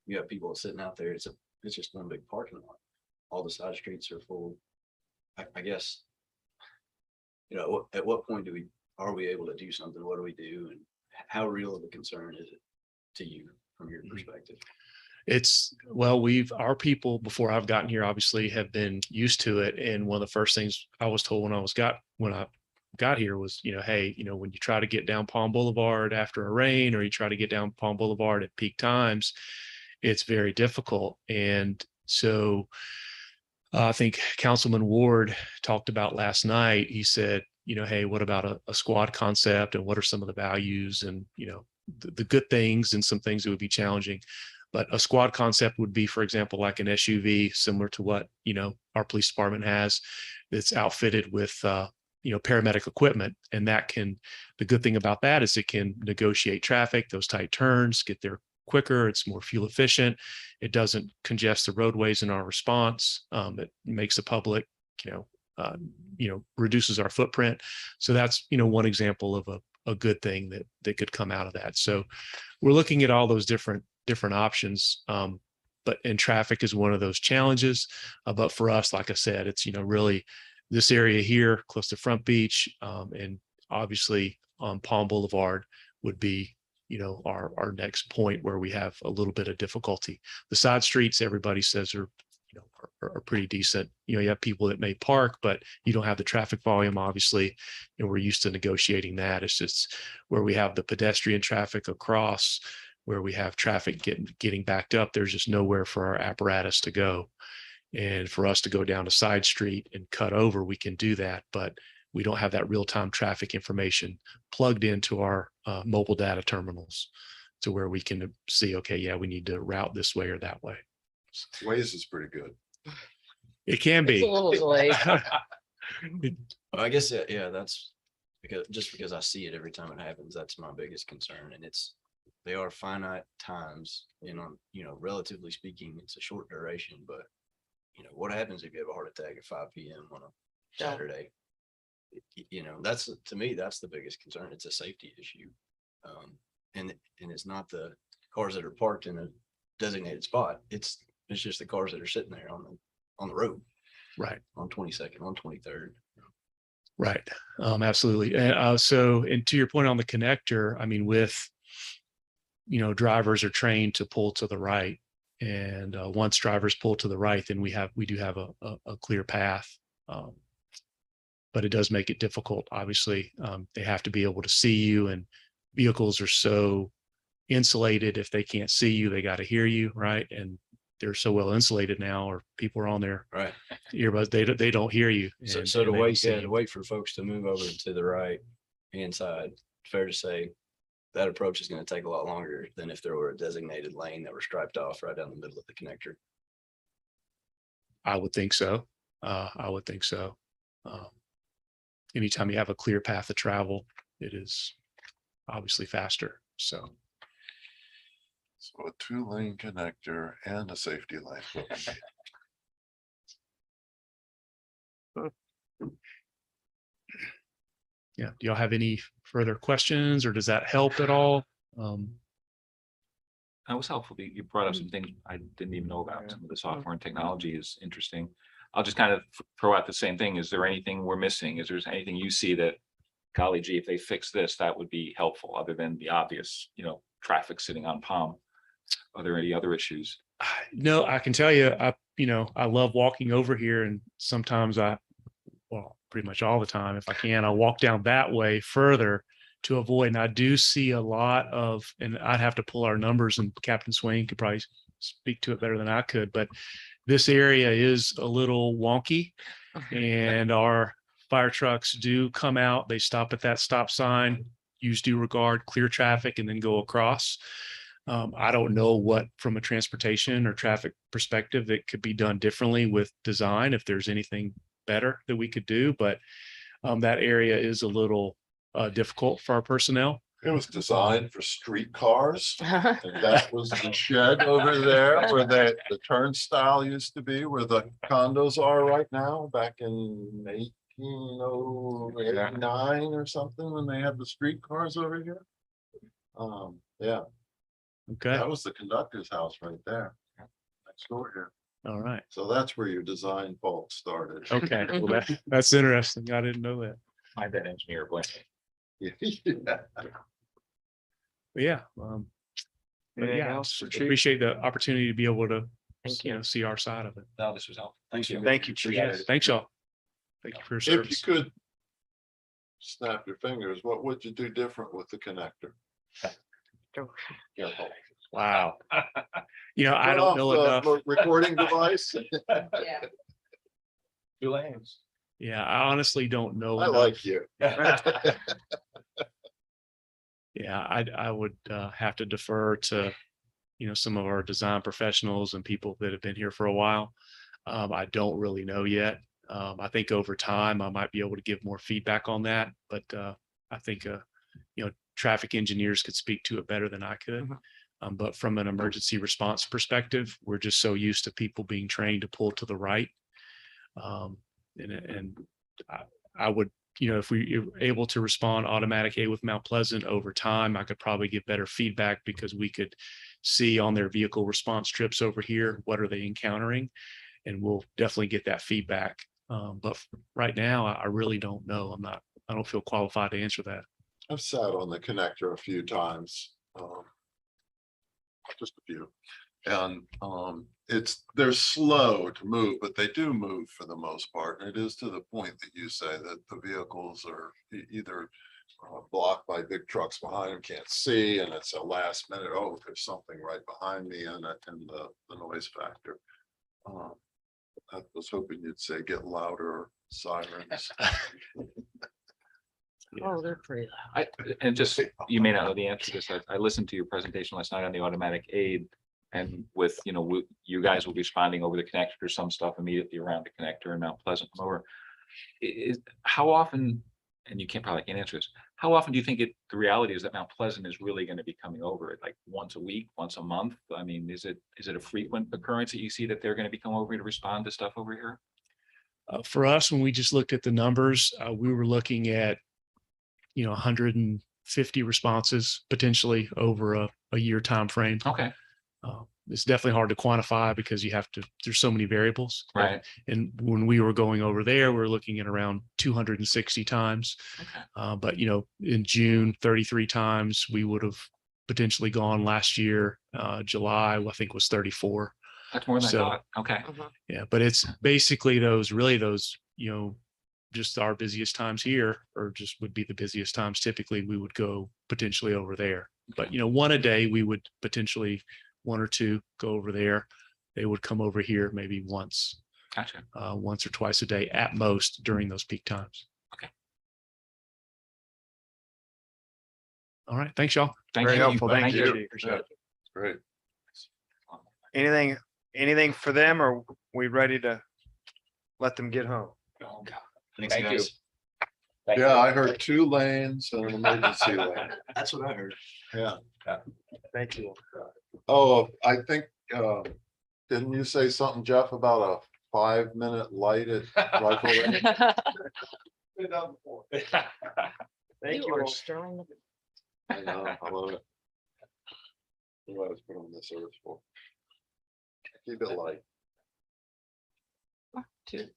You have people sitting out there. It's just one big parking lot. All the side streets are full. I guess, at what point are we able to do something? What do we do? And how real of a concern is it to you from your perspective? Our people before I've gotten here obviously have been used to it. And one of the first things I was told when I got here was, hey, when you try to get down Palm Boulevard after a rain, or you try to get down Palm Boulevard at peak times, it's very difficult. And so I think Councilman Ward talked about last night. He said, hey, what about a squad concept, and what are some of the values and, the good things and some things that would be challenging. But a squad concept would be, for example, like an SUV, similar to what, our police department has, that's outfitted with, paramedic equipment. And the good thing about that is it can negotiate traffic, those tight turns, get there quicker. It's more fuel efficient. It doesn't congest the roadways in our response. It makes the public, reduces our footprint. So that's, one example of a good thing that could come out of that. So we're looking at all those different options. And traffic is one of those challenges. But for us, like I said, it's, really this area here close to Front Beach, and obviously on Palm Boulevard would be, our next point where we have a little bit of difficulty. The side streets, everybody says are pretty decent. You have people that may park, but you don't have the traffic volume, obviously, and we're used to negotiating that. It's just where we have the pedestrian traffic across, where we have traffic getting backed up. There's just nowhere for our apparatus to go. And for us to go down a side street and cut over, we can do that, but we don't have that real-time traffic information plugged into our mobile data terminals to where we can see, okay, yeah, we need to route this way or that way. Waze is pretty good. It can It's a be. little delayed. I guess, yeah, that's because I see it every time it happens. That's my biggest concern. And they are finite times, and relatively speaking, it's a short duration, but what happens if you have a heart attack at 5 p.m. on a Saturday? That's, to me, that's the biggest concern. It's a safety issue. And it's not the cars that are parked in a designated spot. It's just the cars that are sitting there on the road. Right. On 22nd, on 23rd. Right. Absolutely. And to your point on the connector, I mean, with, drivers are trained to pull to the right. And once drivers pull to the right, then we do have a clear path. But it does make it difficult. Obviously, they have to be able to see you, and vehicles are so insulated. If they can't see you, they got to hear you, right? And they're so well insulated now, or people are on their Right. earbuds, they don't hear you. So and to they don't wait, see to you. wait for folks to move over to the right hand side, fair to say that approach is going to take a lot longer than if there were a designated lane that were striped off right down the middle of the connector. I would think so. I would think so. Anytime you have a clear path of travel, it is obviously faster. So So a 2-lane connector and a safety lane. yeah. Do y'all have any further questions or does that help at all? That was helpful. You brought up some things I didn't even know about. Some of the software and technology is interesting. I'll just kind of throw out the same thing. Is there anything we're missing? Is there anything you see that, golly gee, if they fix this, that would be helpful, other than the obvious, traffic sitting on Palm? Are there any other issues? No, I can tell you, I love walking over here and sometimes pretty much all the time, if I can, I'll walk down that way further to avoid. And I do see a lot of, and I'd have to pull our numbers and Captain Swain could probably speak to it better than I could, but this area is a little wonky and our fire trucks do come out. They stop at that stop sign, use due regard, clear traffic, and then go across. I don't know what, from a transportation or traffic perspective, it could be done differently with design, if there's anything better that we could do, but that area is a little difficult for our personnel. It was designed for streetcars. And that was the shed over there where the turnstile used to be, where the condos are right now, back in 1889 or something, when they had the streetcars over here. Yeah, Okay. that was the conductor's house right there, next door here. All right. So that's where your design fault started. Okay. Well, that's interesting. I didn't know that. Find that engineer, blame me. Yeah. But yeah. But Anything yeah, else for Chief? appreciate the opportunity to be able to, Thank you. see our side of it. No, this was helpful. Thanks. Thank you, Chief. Yes, thanks y'all. Thank you for your If you service. could snap your fingers, what would you do different with the connector? Yeah. Wow. I Turn don't off know the enough. Recording device. Two lanes. Yeah, I honestly don't know I enough. like you. Yeah, I would have to defer to, some of our design professionals and people that have been here for a while. I don't really know yet. I think over time I might be able to give more feedback on that, but I think traffic engineers could speak to it better than I could. But from an emergency response perspective, we're just so used to people being trained to pull to the right. And I would, if we were able to respond automatic A with Mount Pleasant over time, I could probably get better feedback because we could see on their vehicle response trips over here, what are they encountering? And we'll definitely get that feedback. But right now, I really don't know. I don't feel qualified to answer that. I've sat on the connector a few times. Just a few. And they're slow to move, but they do move for the most part. And it is to the point that you say that the vehicles are either blocked by big trucks behind them, can't see, and it's a last minute, oh, there's something right behind me, and the noise factor. I was hoping you'd say get louder sirens. Oh, they're pretty loud. And just, you may not know the answer to this. I listened to your presentation last night on the automatic aid. And with, you guys will be responding over the connector, some stuff immediately around the connector in Mount Pleasant over. How often, and you probably can't answer this, how often do you think the reality is that Mount Pleasant is really going to be coming over it? Like once a week, once a month? I mean, is it a frequent occurrence that you see that they're going to be coming over here to respond to stuff over here? For us, when we just looked at the numbers, we were looking at 150 responses potentially over a year time frame. Okay. It's definitely hard to quantify because there's so many variables. Right. And when we were going over there, we're looking at around 260 times. Okay. But in June, 33 times. We would have potentially gone last year. July, I think, was 34. That's more than I So- thought. Okay. Yeah, but it's basically those, just our busiest times here, or just would be the busiest times. Typically, we would go potentially over there. But, one a day, we would potentially one or two go over there. They would come over here maybe once or twice a day at most during those peak times. Okay. All right. Thanks, y'all. Thank Very you. helpful. Thank you. Yeah, great. Anything for them, or we ready to let them get home? Thanks, Thank you. guys. Thank you. Yeah, I heard 2 lanes and an emergency lane. That's what I heard. Yeah. Thank you. Oh, I think, didn't you say something, Jeff, about a 5-minute light at Rifle Range? Thank you are all. stirring the- I know, I love it. What I was put on this earth for. Keep it light. Two.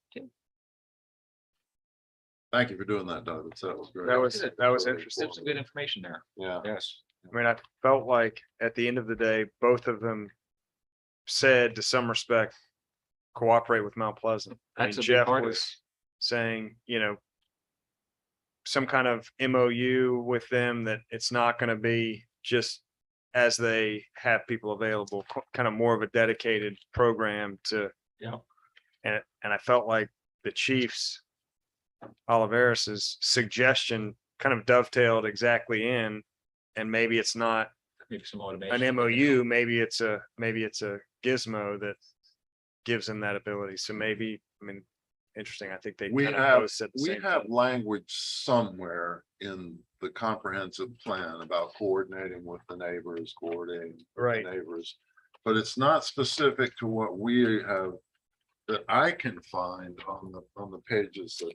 Thank you for doing that, Doug. That was great. That was Really interesting. There's some good information there. Yeah. Yes. I mean, I felt like at the end of the day, both of them said to some respect, cooperate with Mount Pleasant. I That's mean, a big Jeff part of it. was saying, some kind of MOU with them that it's not going to be just as they have people available, kind of more of a dedicated program to. Yeah. And I felt like the Chiefs, Oliveris's suggestion kind of dovetailed exactly in, and maybe it's not Maybe some automation. an MOU, maybe it's a gizmo that gives them that ability. So maybe, I mean, interesting. I think they We kind of have, both said the we same have thing. language somewhere in the comprehensive plan about coordinating with the neighbors, coordinating with Right. the neighbors. But it's not specific to what we have, that I can find on the pages of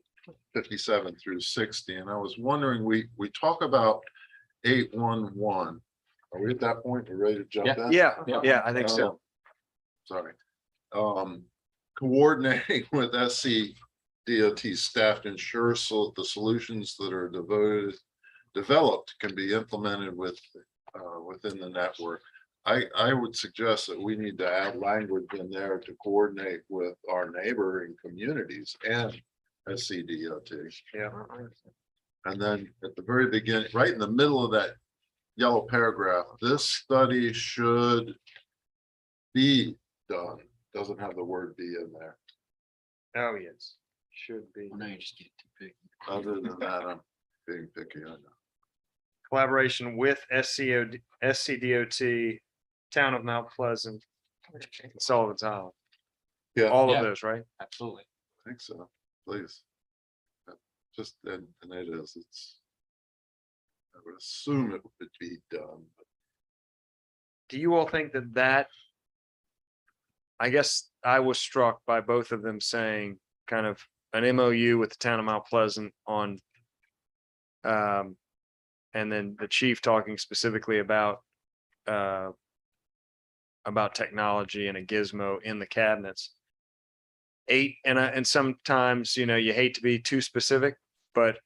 57 through 60. And I was wondering, we talk about 811. Are we at that point? We're ready to jump in? Yeah, I think so. Sorry. Coordinating with SCDOT staff to ensure so the solutions that are developed can be implemented within the network. I would suggest that we need to add language in there to coordinate with our neighboring communities and SCDOT. Yeah. And then at the very beginning, right in the middle of that yellow paragraph, this study should be done. Doesn't have the word be in there. Oh, yes, should be. Now you're just getting too picky. Other than that, I'm being picky. I know. Collaboration with SCDOT, Town of Mount Pleasant, and Sullivan's Island. Yeah. All Yeah. of those, right? Absolutely. I think so, please. Just, and it is, I would assume it would be done. Do you all think that I guess I was struck by both of them saying kind of an MOU with the town of Mount Pleasant on and then the chief talking specifically about technology and a gizmo in the cabinets. And sometimes, you hate to be too specific, but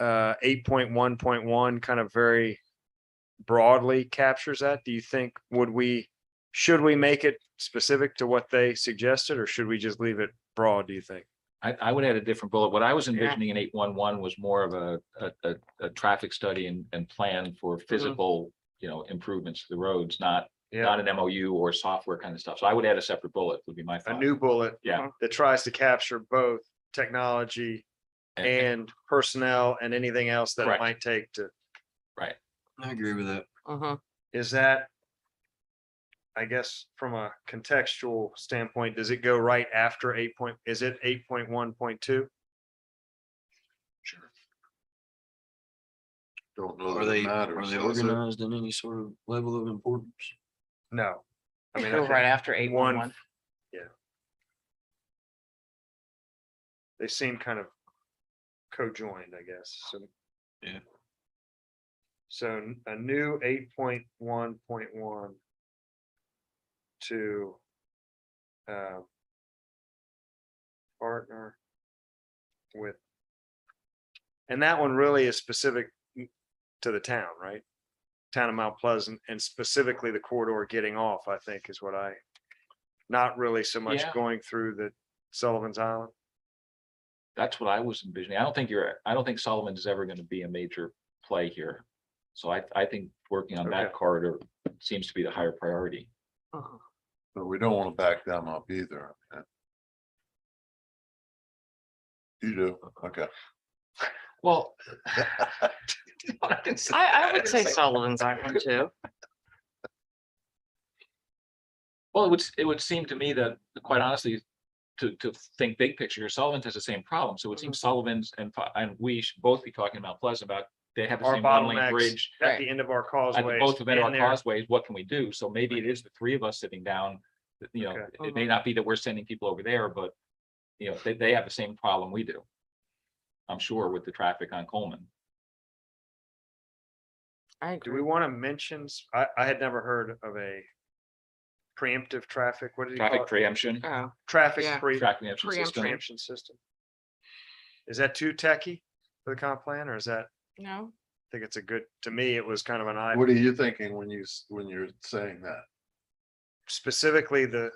8.1.1 kind of very broadly captures that. Do you think should we make it specific to what they suggested, or should we just leave it broad, do you think? I would add a different bullet. What I was Yeah. envisioning in 811 was more of a traffic study and plan for physical, improvements to the roads, not an MOU or software kind of stuff. So I would add a separate bullet would be my A thought. new bullet. Yeah. That tries to capture both technology and personnel and anything else that it Correct. might take to, Right. I agree with that. is that, I guess, from a contextual standpoint, does it go right after is it 8.1.2? Sure. Don't know Are that they, it matters. are they does it? organized in any sort of level of importance? No. I mean, Go right after 811. they seem kind of co-joined, I guess, so. Yeah. So a new 8.1.1 to partner with, and that one really is specific to the town, right? Town of Mount Pleasant, and specifically the corridor getting off, I think is what not really so much Yeah. going through the Sullivan's Island. That's what I was envisioning. I don't think Sullivan is ever going to be a major play here. So I think working on that Okay. corridor seems to be the higher priority. But we don't want to back them up either. You do, okay. Well. I would say Sullivan's Island too. Well, it would seem to me that, quite honestly, to think big picture, Sullivan has the same problem. So it seems Sullivan's and we should both be talking about Pleasant about, they have the Our same one lane bottlenecks bridge. at the end of our At causeways. both of our and their- causeways, what can we do? So maybe it is the three of us sitting down. Okay. It may not be that we're sending people over there, but they have the same problem we do. I'm sure with the traffic on Coleman. I Do we agree. want to mention, I had never heard of a preemptive traffic, what did you call Traffic it? preemption, Oh, Traffic yeah. traffic preemption system. preemption system. Is that too techy for the comp plan, or is that, I no, think it's a good, to me, it was kind of an eye, What are you thinking when when you're saying that? specifically the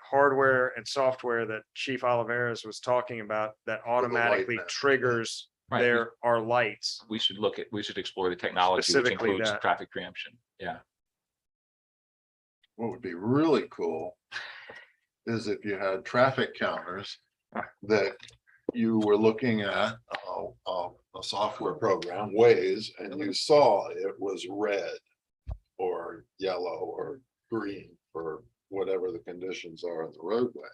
hardware and software that Chief Oliveras was talking about that light automatically map, yeah. triggers Right, our lights. we should we should explore the technology, which Specifically includes that. traffic preemption. Yeah. What would be really cool is if you had traffic counters that you were looking at a software program, Waze, and you saw it was red or yellow or green for whatever the conditions are on the roadway.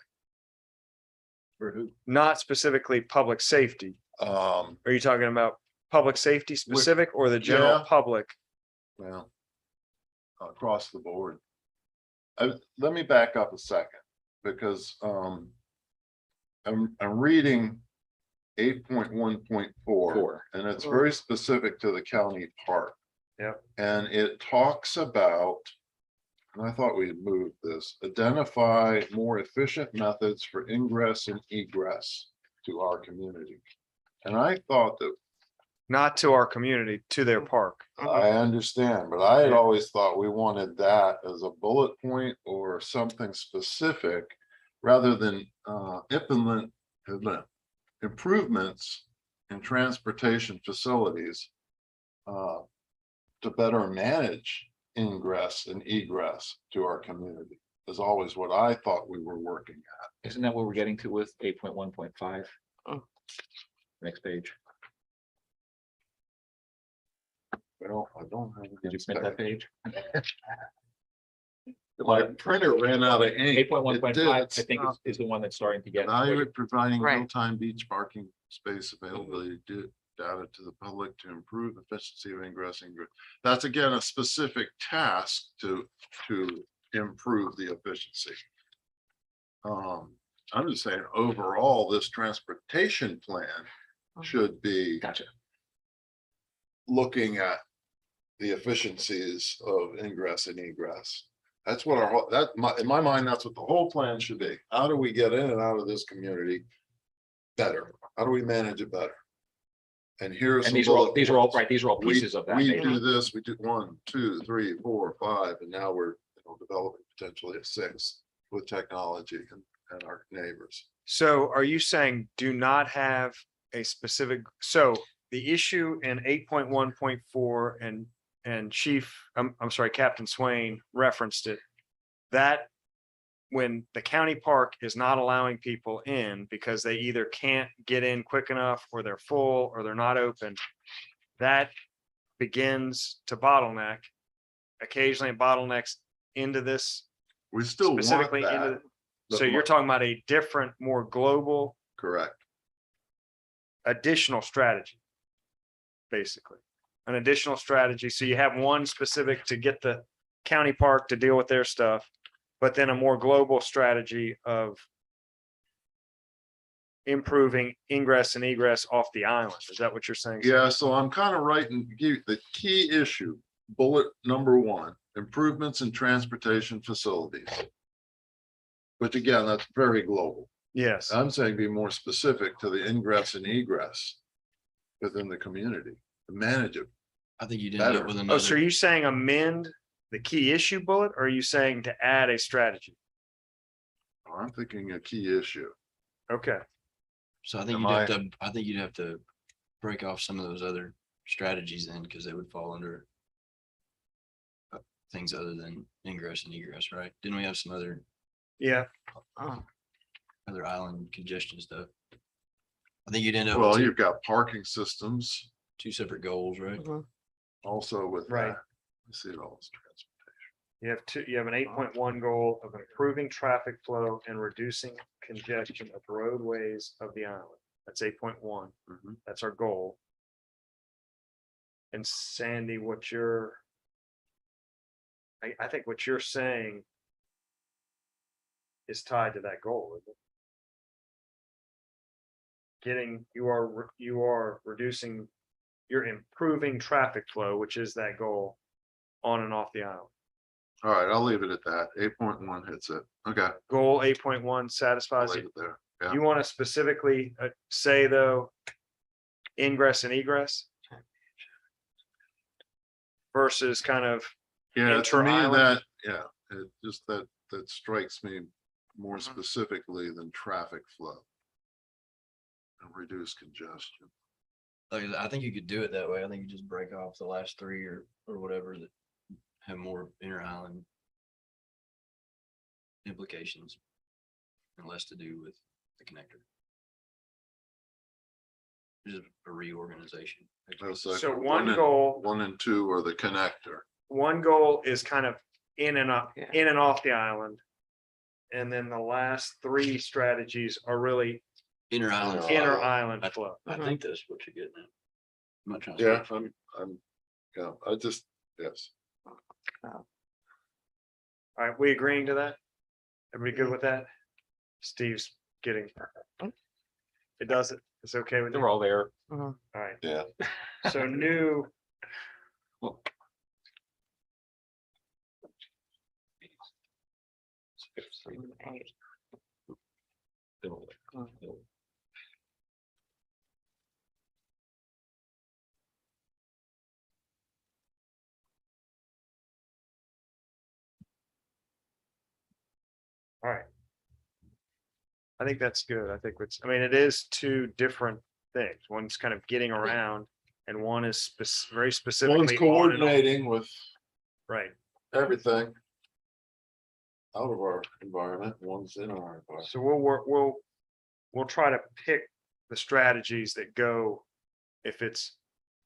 For who? Not specifically public safety. Are you talking about public safety specific or the general Yeah. public? Well, across the board. Let me back up a second, because I'm reading 8.1.4, and it's very specific to the county park. Yep. And it talks about, and I thought we had moved this, identify more efficient methods for ingress and egress to our community. And I thought that, Not to our community, to their park. I understand, but I had Yeah. always thought we wanted that as a bullet point or something specific, rather than implement improvements in transportation facilities to better manage ingress and egress to our community, is always what I thought we were working at. Isn't that what we're getting to with 8.1.5? Oh. Next page. Well, I don't have. Did you print that page? My printer ran out of ink. 8.1.5, I It did. think is the one that's starting to get. Evaluate providing Right. real-time beach parking space availability data to the public to improve efficiency of ingress and egress. That's again a specific task to improve the efficiency. I'm just saying overall, this transportation plan should be Gotcha. looking at the efficiencies of ingress and egress. That's what in my mind, that's what the whole plan should be. How do we get in and out of this community better? How do we manage it better? And here's. And some these are all, bullet these are all, points. right, these are all We- pieces of that. We maybe. do this, we do 1, 2, 3, 4, 5, and now we're developing potentially a 6 with technology and our neighbors. So are you saying do not have a specific, so the issue in 8.1.4 and Chief, I'm sorry, Captain Swain referenced it. That when the county park is not allowing people in because they either can't get in quick enough or they're full or they're not open, that begins to bottleneck. Occasionally it bottlenecks into this We still want specifically into, that. so you're talking about a different, more global Correct. additional strategy. Basically, an additional strategy. So you have one specific to get the county park to deal with their stuff, but then a more global strategy of improving ingress and egress off the island. Is that what you're saying? Yeah, so I'm kind of writing the key issue, bullet number 1, improvements in transportation facilities. Which again, that's very global. Yes. I'm saying be more specific to the ingress and egress within the community, to manage it. I think you'd end Better. up with Oh, so are another, you saying amend the key issue bullet, or are you saying to add a strategy? I'm thinking a key issue. Okay. so I think Am you'd have to break off some of those other strategies then, because they would fall under things other than ingress and egress, right? Didn't we have some other Yeah. Oh, island congestion stuff? I think you'd end up Well, with you've got parking systems two separate goals, right? mhm. also with Right. that. I see it all as transportation. You have an 8.1 goal of improving traffic flow and reducing congestion of roadways of the island. That's 8.1. Mhm. That's our goal. And Sandy, I think what you're saying is tied to that goal, isn't it? You are reducing you're improving traffic flow, which is that goal on and off the island. All right, I'll leave it at that. 8.1 hits it. Okay. Goal 8.1 I'll satisfies leave you. it there. Yeah. You want to specifically say though, ingress and egress? Versus kind of, Yeah, to me inter-island. that, yeah, it just that strikes me more Mhm. specifically than traffic flow. And reduce congestion. Like, I think you could do it that way. I think you just break off the last three or whatever that have more inter-island implications and less to do with the connector. Just a reorganization. That's like so one and- goal, 1 and 2 are the connector. one goal is kind of in and up, Yeah. in and off the island. And then the last three strategies are really Inter-island. inter-island flow. I think that's what you're getting at. I'm not trying to. Yeah, speak. yeah, I just, yes. All right, we agreeing to that? Everybody good with that? Steve's getting. It does it. It's okay with They're you? all there. All right, Yeah. so new, Well, all right. I think that's good. I think it's, I mean, it is two different things. One's kind of getting around and one is very One's specifically. on and off. coordinating with Right, everything out of our environment, one's in our environment. so we'll work, we'll try to pick the strategies that go. If it's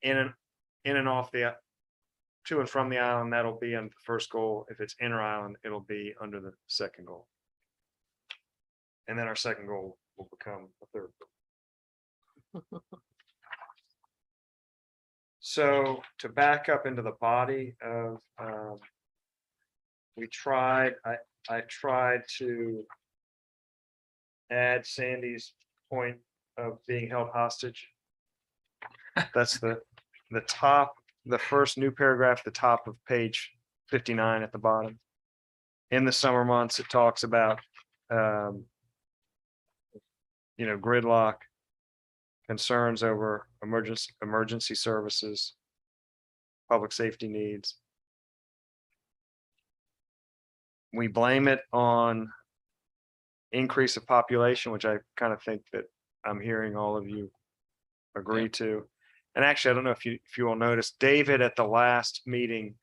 in and off the, to and from the island, that'll be under the first goal. If it's inter island, it'll be under the second goal. And then our second goal will become a third. goal. So to back up into the body of, we tried, I tried to add Sandy's point of being held hostage. That's the top, the first new paragraph, the top of page 59 at the bottom. In the summer months, it talks about, gridlock, concerns over emergency services, public safety needs. We blame it on increase of population, which I kind of think that I'm hearing all of you agree to. And actually, I don't know if you will notice, David at the last meeting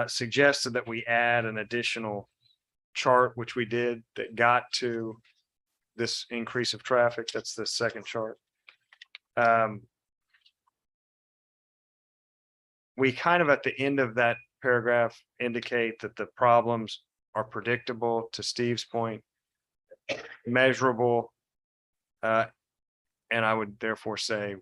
suggested that we add an additional chart, which we did, that got to this increase of traffic. That's the second chart. We kind of at the end of that paragraph indicate that the problems are predictable, to Steve's point, measurable. And I would therefore say,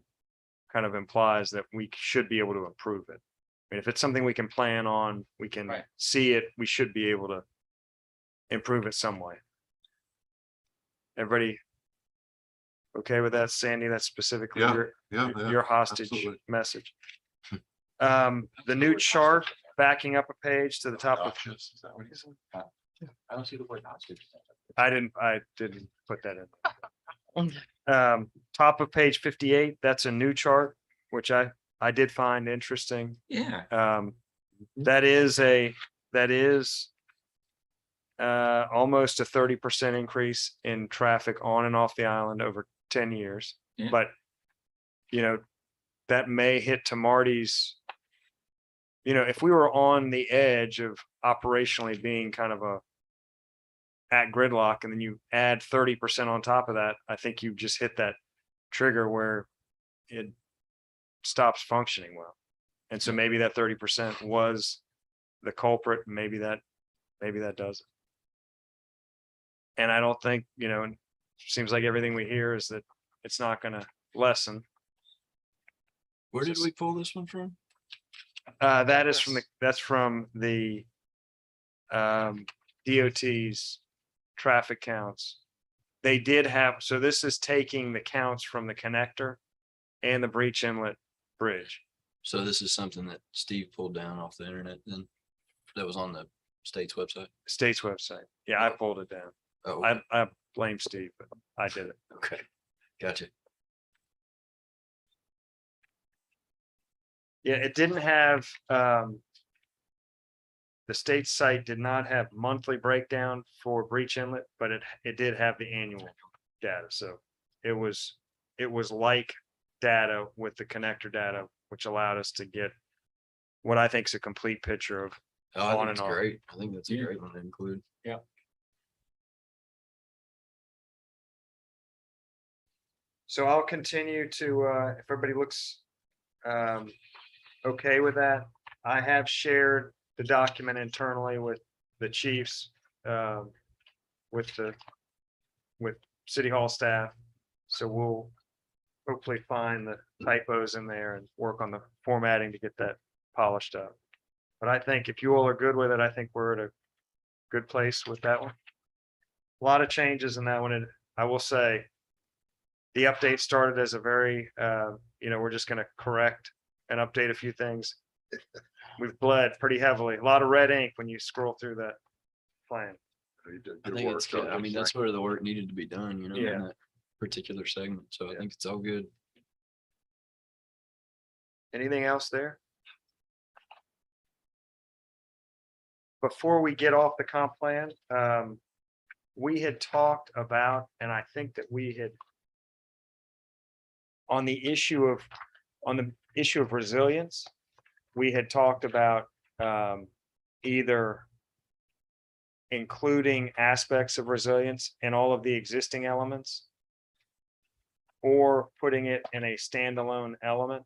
kind of implies that we should be able to improve it. I mean, if it's something we can plan on, we can Right. see it, we should be able to improve it some way. Everybody okay with that, Sandy? That's specifically Yeah, your, Yeah, yeah. your hostage absolutely. message. The new chart, backing up a page to the top of, Obnoxious, is that what you said? I don't see the word hostage. I didn't put that in. Top of page 58, that's a new chart, which I did find interesting. Yeah. That is almost a 30% increase in traffic on and off the island over 10 years. Yeah. But, that may hit to Marty's, if we were on the edge of operationally being kind of at gridlock, and then you add 30% on top of that, I think you just hit that trigger where it stops functioning well. And so maybe that 30% was the culprit, maybe that does it. And I don't think, it seems like everything we hear is that it's not gonna lessen. Where did we pull this one from? That's from the DOT's traffic counts. They did have, so this is taking the counts from the connector and the breach inlet bridge. So this is something that Steve pulled down off the internet then that was on the state's website. State's website. Yeah, I pulled it down. Oh, I blame Steve, but I did it. okay. Gotcha. Yeah, it didn't have, the state site did not have monthly breakdown for breach inlet, but it did have the annual data. So it was like data with the connector data, which allowed us to get what I think is a complete picture of. Oh, I On think and it's off. great. I think that's a Yeah. great one to include. So I'll continue to, if everybody looks okay with that, I have shared the document internally with the chiefs, with city hall staff. So we'll hopefully find the typos in there and work on the formatting to get that polished up. But I think if you all are good with it, I think we're at a good place with that one. A lot of changes in that one, and I will say the update started as a very, we're just gonna correct and update a few things. We've bled pretty heavily, a lot of red ink when you scroll through that plan. You did I good think work, it's good. I mean, that's Doug. where the work needed to be done, in Yeah. that particular segment. So I Yeah. think it's all good. Anything else there? Before we get off the comp plan, we had talked about, and I think that we had on the issue of resilience, we had talked about either including aspects of resilience in all of the existing elements or putting it in a standalone element.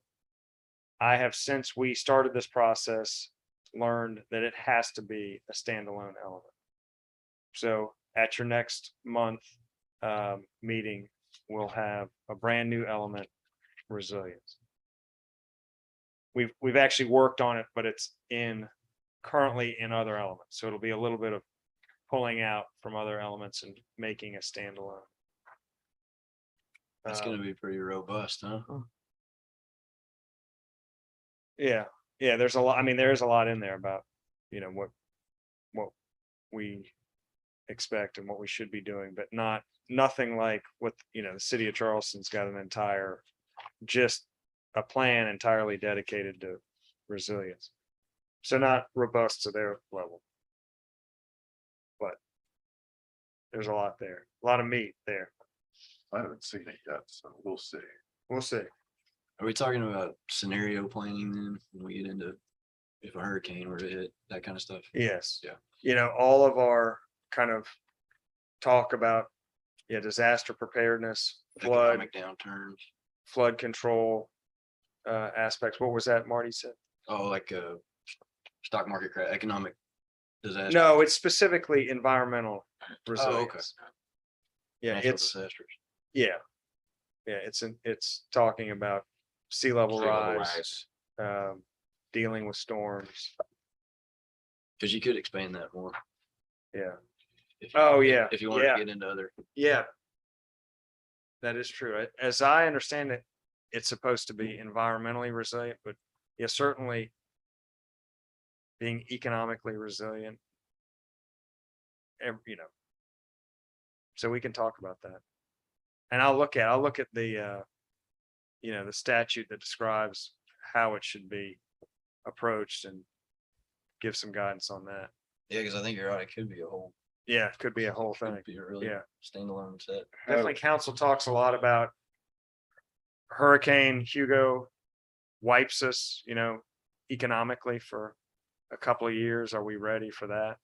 I have, since we started this process, learned that it has to be a standalone element. So at your next month meeting, we'll have a brand new element, resilience. We've actually worked on it, but it's currently in other elements. So it'll be a little bit of pulling out from other elements and making a standalone. It's gonna be pretty robust, huh? Yeah, there's a lot, I mean, there is a lot in there about, what we expect and what we should be doing, but nothing like what, the city of Charleston's got an entire, just a plan entirely dedicated to resilience. So not robust to their level. But there's a lot there, a lot of meat there. I haven't seen it yet, so we'll see. We'll see. Are we talking about scenario planning then when we get into if a hurricane were to hit, that kind of stuff? Yes. Yeah. All of our kind of talk about, disaster preparedness, Economic downturns. flood control aspects. What was that Marty said? Oh, like stock market crash, economic disaster. No, it's specifically environmental Oh, okay. resilience. Yeah, Natural it's, disasters. yeah. Yeah, it's talking about sea level Sea level rise, dealing with storms. Cause you could expand that more. Yeah, if you- Oh, yeah, If you wanted yeah. to get into other, yeah. That is true. As I understand it, it's supposed to be environmentally resilient, but yeah, certainly being economically resilient. So we can talk about that. And I'll look at the, the statute that describes how it should be approached and give some guidance on that. yeah, cause I think you're right. It could be a whole, Yeah, it could be a whole thing. could be a really Yeah. standalone set. Definitely council talks a lot about Hurricane Hugo wipes us, economically for a couple of years. Are we ready for that?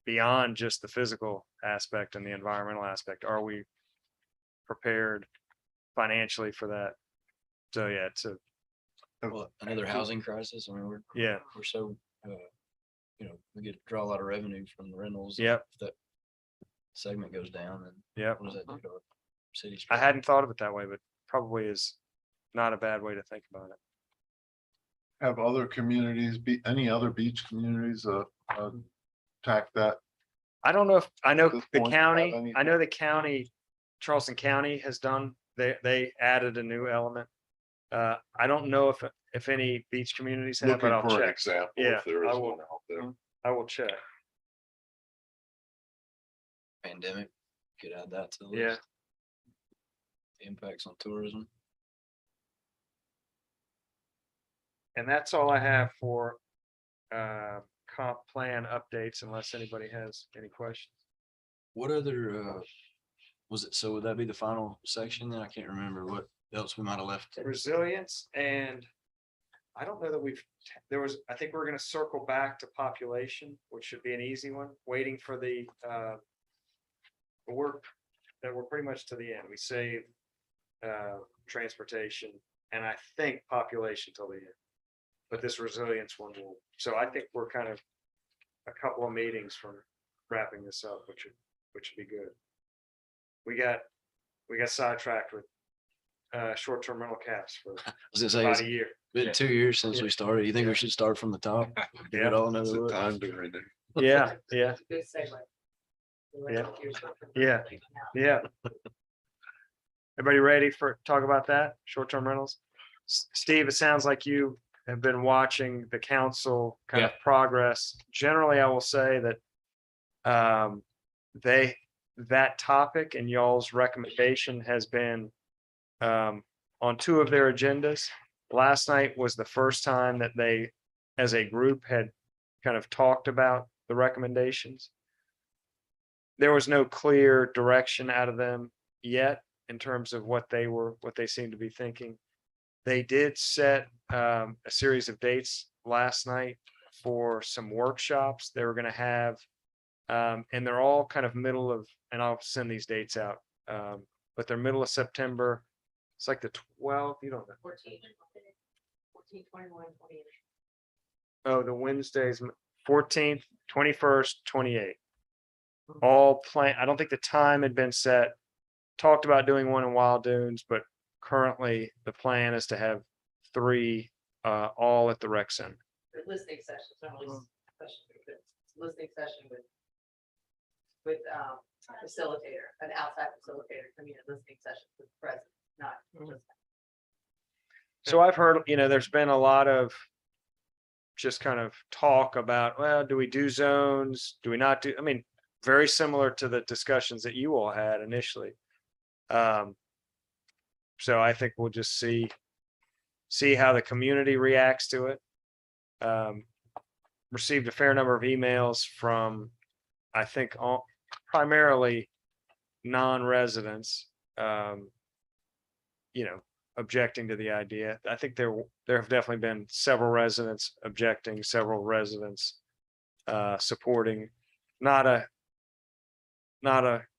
Beyond just the physical aspect and the environmental aspect, are we prepared financially for that? So yeah, Well, another housing crisis. I mean, yeah, we're so, we get draw a lot of revenue from the rentals. Yep. If that segment goes down, then yeah. what does that do to our cities? I hadn't thought of it that way, but probably is not a bad way to think about it. Have other communities, any other beach communities, attack that? I don't know if, I know At this the point, have county, I anything? know the county, Charleston County has done, they added a new element. I don't know if any beach communities have, Looking but I'll for an check. example, Yeah, if there I is will. one out there. I will check. Pandemic, could add that to the Yeah. list. The impacts on tourism. And that's all I have for comp plan updates unless anybody has any questions. What other, was it, so would that be the final section then? I can't remember what else we might have left. Resilience, and I don't know that there was, I think we're gonna circle back to population, which should be an easy one, waiting for the work that we're pretty much to the end. We save transportation and I think population till the end. But this resilience one will, so I think we're kind of a couple of meetings from wrapping this up, which would be good. We got sidetracked with short-term rental caps for I was gonna say, about it's a year. been 2 years since Yeah. we started. You think we should start from the top? Give Yeah. it all It's another a look? time to renew. Yeah, yeah, Good segue. Yeah. yeah. Everybody ready for talk about that? Short-term rentals? Steve, it sounds like you have been watching the council kind of progress. Generally, I will say that that topic and y'all's recommendation has been on 2 of their agendas. Last night was the first time that they, as a group, had kind of talked about the recommendations. There was no clear direction out of them yet in terms of what they seemed to be thinking. They did set a series of dates last night for some workshops they were going to have. And they're all kind of middle of, and I'll send these dates out. But they're middle of September. It's like the 12th, you don't know. 14, 21, 28. Oh, the Wednesdays, 14th, 21st, 28th. All plan, I don't think the time had been set. Talked about doing one in Wild Dunes, but currently the plan is to have 3 all at the rec center. The listening sessions, not really session, but it's listening session with facilitator, an outside facilitator coming in listening session with president, not just. So I've heard, there's been a lot of just kind of talk about, well, do we do zones? Do we not do? I mean, very similar to the discussions that you all had initially. So I think we'll just see how the community reacts to it. Received a fair number of emails from, I think, primarily non-residents, objecting to the idea. I think there have definitely been several residents objecting, several residents supporting. Not a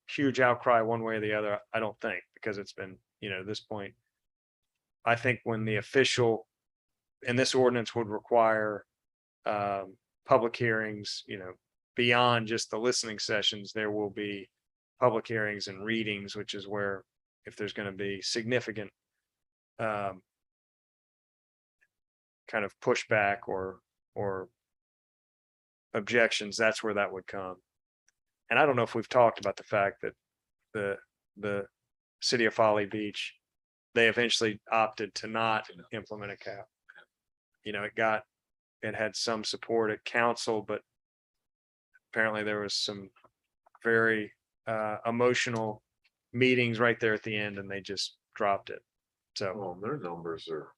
huge outcry one way or the other, I don't think, because it's been, at this point. I think when the official, and this ordinance would require public hearings, beyond just the listening sessions, there will be public hearings and readings, which is where, if there's going to be significant kind of pushback or objections, that's where that would come. And I don't know if we've talked about the fact that the city of Folly Beach, they eventually opted to not implement a cap. It had some support at council, but apparently there was some very emotional meetings right there at the end, and they just dropped it. So, Well, their numbers are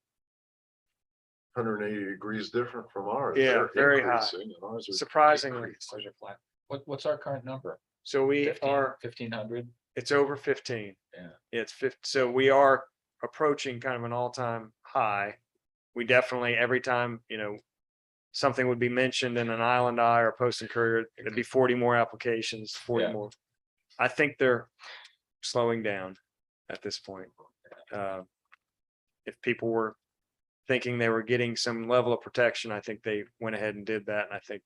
180 degrees different from ours. Yeah, They're very high. increasing and ours are surprisingly, Ours are flat. What's our current number? so we 15, are, 1,500? it's over 15. Yeah. It's 50. So we are approaching kind of an all-time high. We definitely, every time, something would be mentioned in an Island Eye or Post and Courier, it'd be 40 more applications, 40 Yeah. more. I think they're slowing down at this point. If people were thinking they were getting some level of protection, I think they went ahead and did that. And I think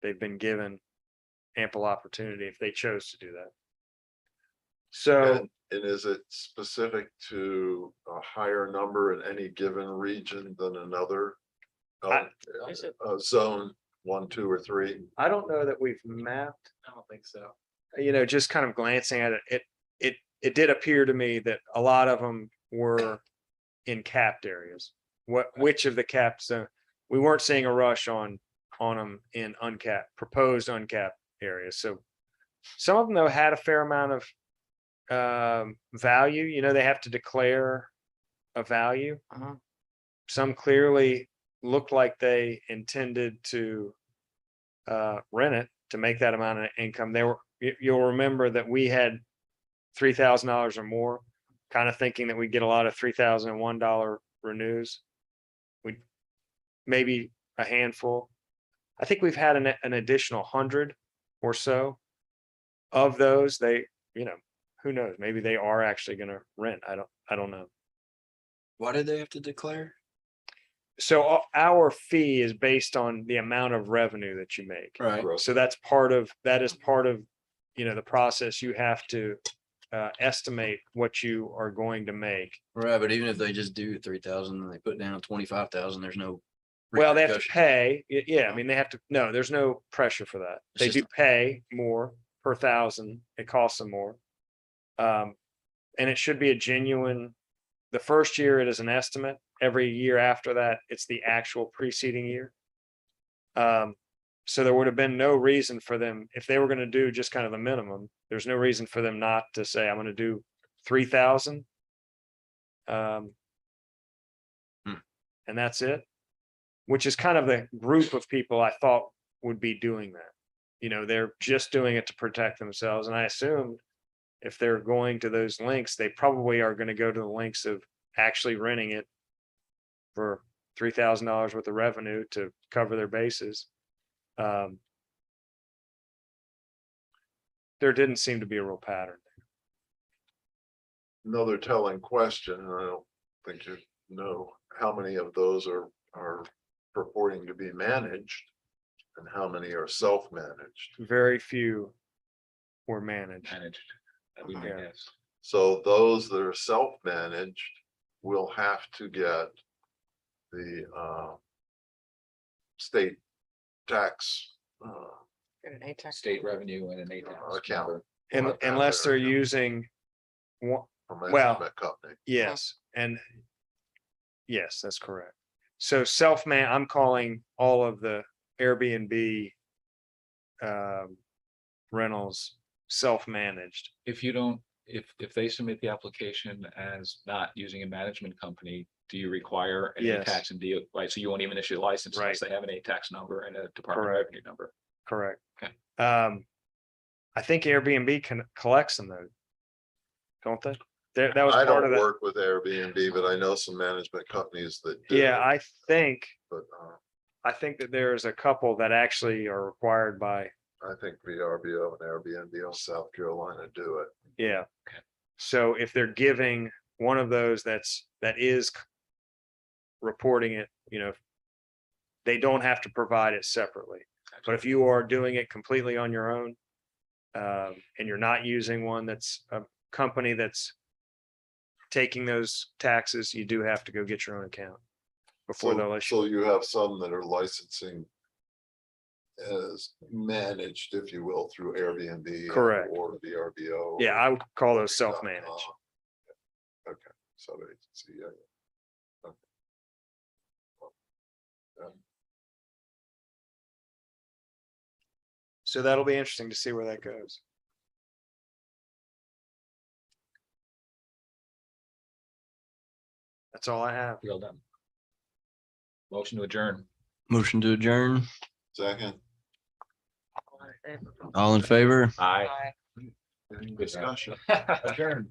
they've been given ample opportunity if they chose to do that. So, And is it specific to a higher number in any given region than another? Is it- Zone 1, 2, or 3? I don't know that we've mapped, I don't think so. just kind of glancing at it, it did appear to me that a lot of them were in capped areas. which of the caps, we weren't seeing a rush on them in uncapped, proposed uncapped areas. So some of them though had a fair amount of value, you know, they have to declare a value. Uh-huh. Some clearly looked like they intended to rent it to make that amount of income. They were, you'll remember that we had $3,000 or more, kind of thinking that we'd get a lot of $3,001 renews. We maybe a handful. I think we've had an additional 100 or so of those. They, you know, who knows? Maybe they are actually going to rent. I don't know. Why did they have to declare? So our fee is based on the amount of revenue that you make. Right. So that is part of, you know, the process. You have to estimate what you are going to make. Right, but even if they just do 3,000 and they put down 25,000, there's no. Well, they have to repercussion. pay. Yeah, I mean, they have to, no, there's no pressure for that. It's They just- do pay more per thousand. It costs them more. And it should be a genuine, the first year it is an estimate. Every year after that, it's the actual preceding year. So there would have been no reason for them, if they were going to do just kind of the minimum, there's no reason for them not to say, I'm going to do 3,000. And that's it, which is kind of the group of people I thought would be doing that. You know, they're just doing it to protect themselves. And I assumed if they're going to those links, they probably are going to go to the links of actually renting it for $3,000 worth of revenue to cover their bases. There didn't seem to be a real pattern. Another telling question, and I don't think you know how many of those are purporting to be managed and how many are self-managed. Very few were managed. Managed. That would be Yeah. yes. So those that are self-managed will have to get the state tax Get an ATAX. State revenue and an ATAX account number. And Right down unless there. they're using one, from Well- management company. yes, and yes, that's correct. So self-man, I'm calling all of the Airbnb rentals self-managed. If you don't, if they submit the application as not using a management company, do you require an Yes. tax and deal, right? So you won't even issue a license unless Right. they have an tax number and a department Correct. revenue number. Correct. Okay. I think Airbnb collects them though. Don't they? That was I part of don't the, work with Airbnb, but I know some management companies that do. yeah, I think But that there's a couple that actually are required by, I think VRBO and Airbnb on South Carolina do it. yeah. Okay. So if they're giving one of those that is reporting it, you know, they don't have to provide it separately. But if you are doing it completely on your own, and you're not using one that's a company that's taking those taxes, you do have to go get your own account before they'll So, issue. so you have some that are licensing as managed, if you will, through Airbnb. Correct. Or VRBO. Yeah, I would call those self-managed. Okay, sub-agency, yeah. Okay. So that'll be interesting to see where that goes. That's all I have. Well done. Motion to adjourn. Motion to adjourn. Second, All in favor? Aye. Bye. any discussion? Adjourn.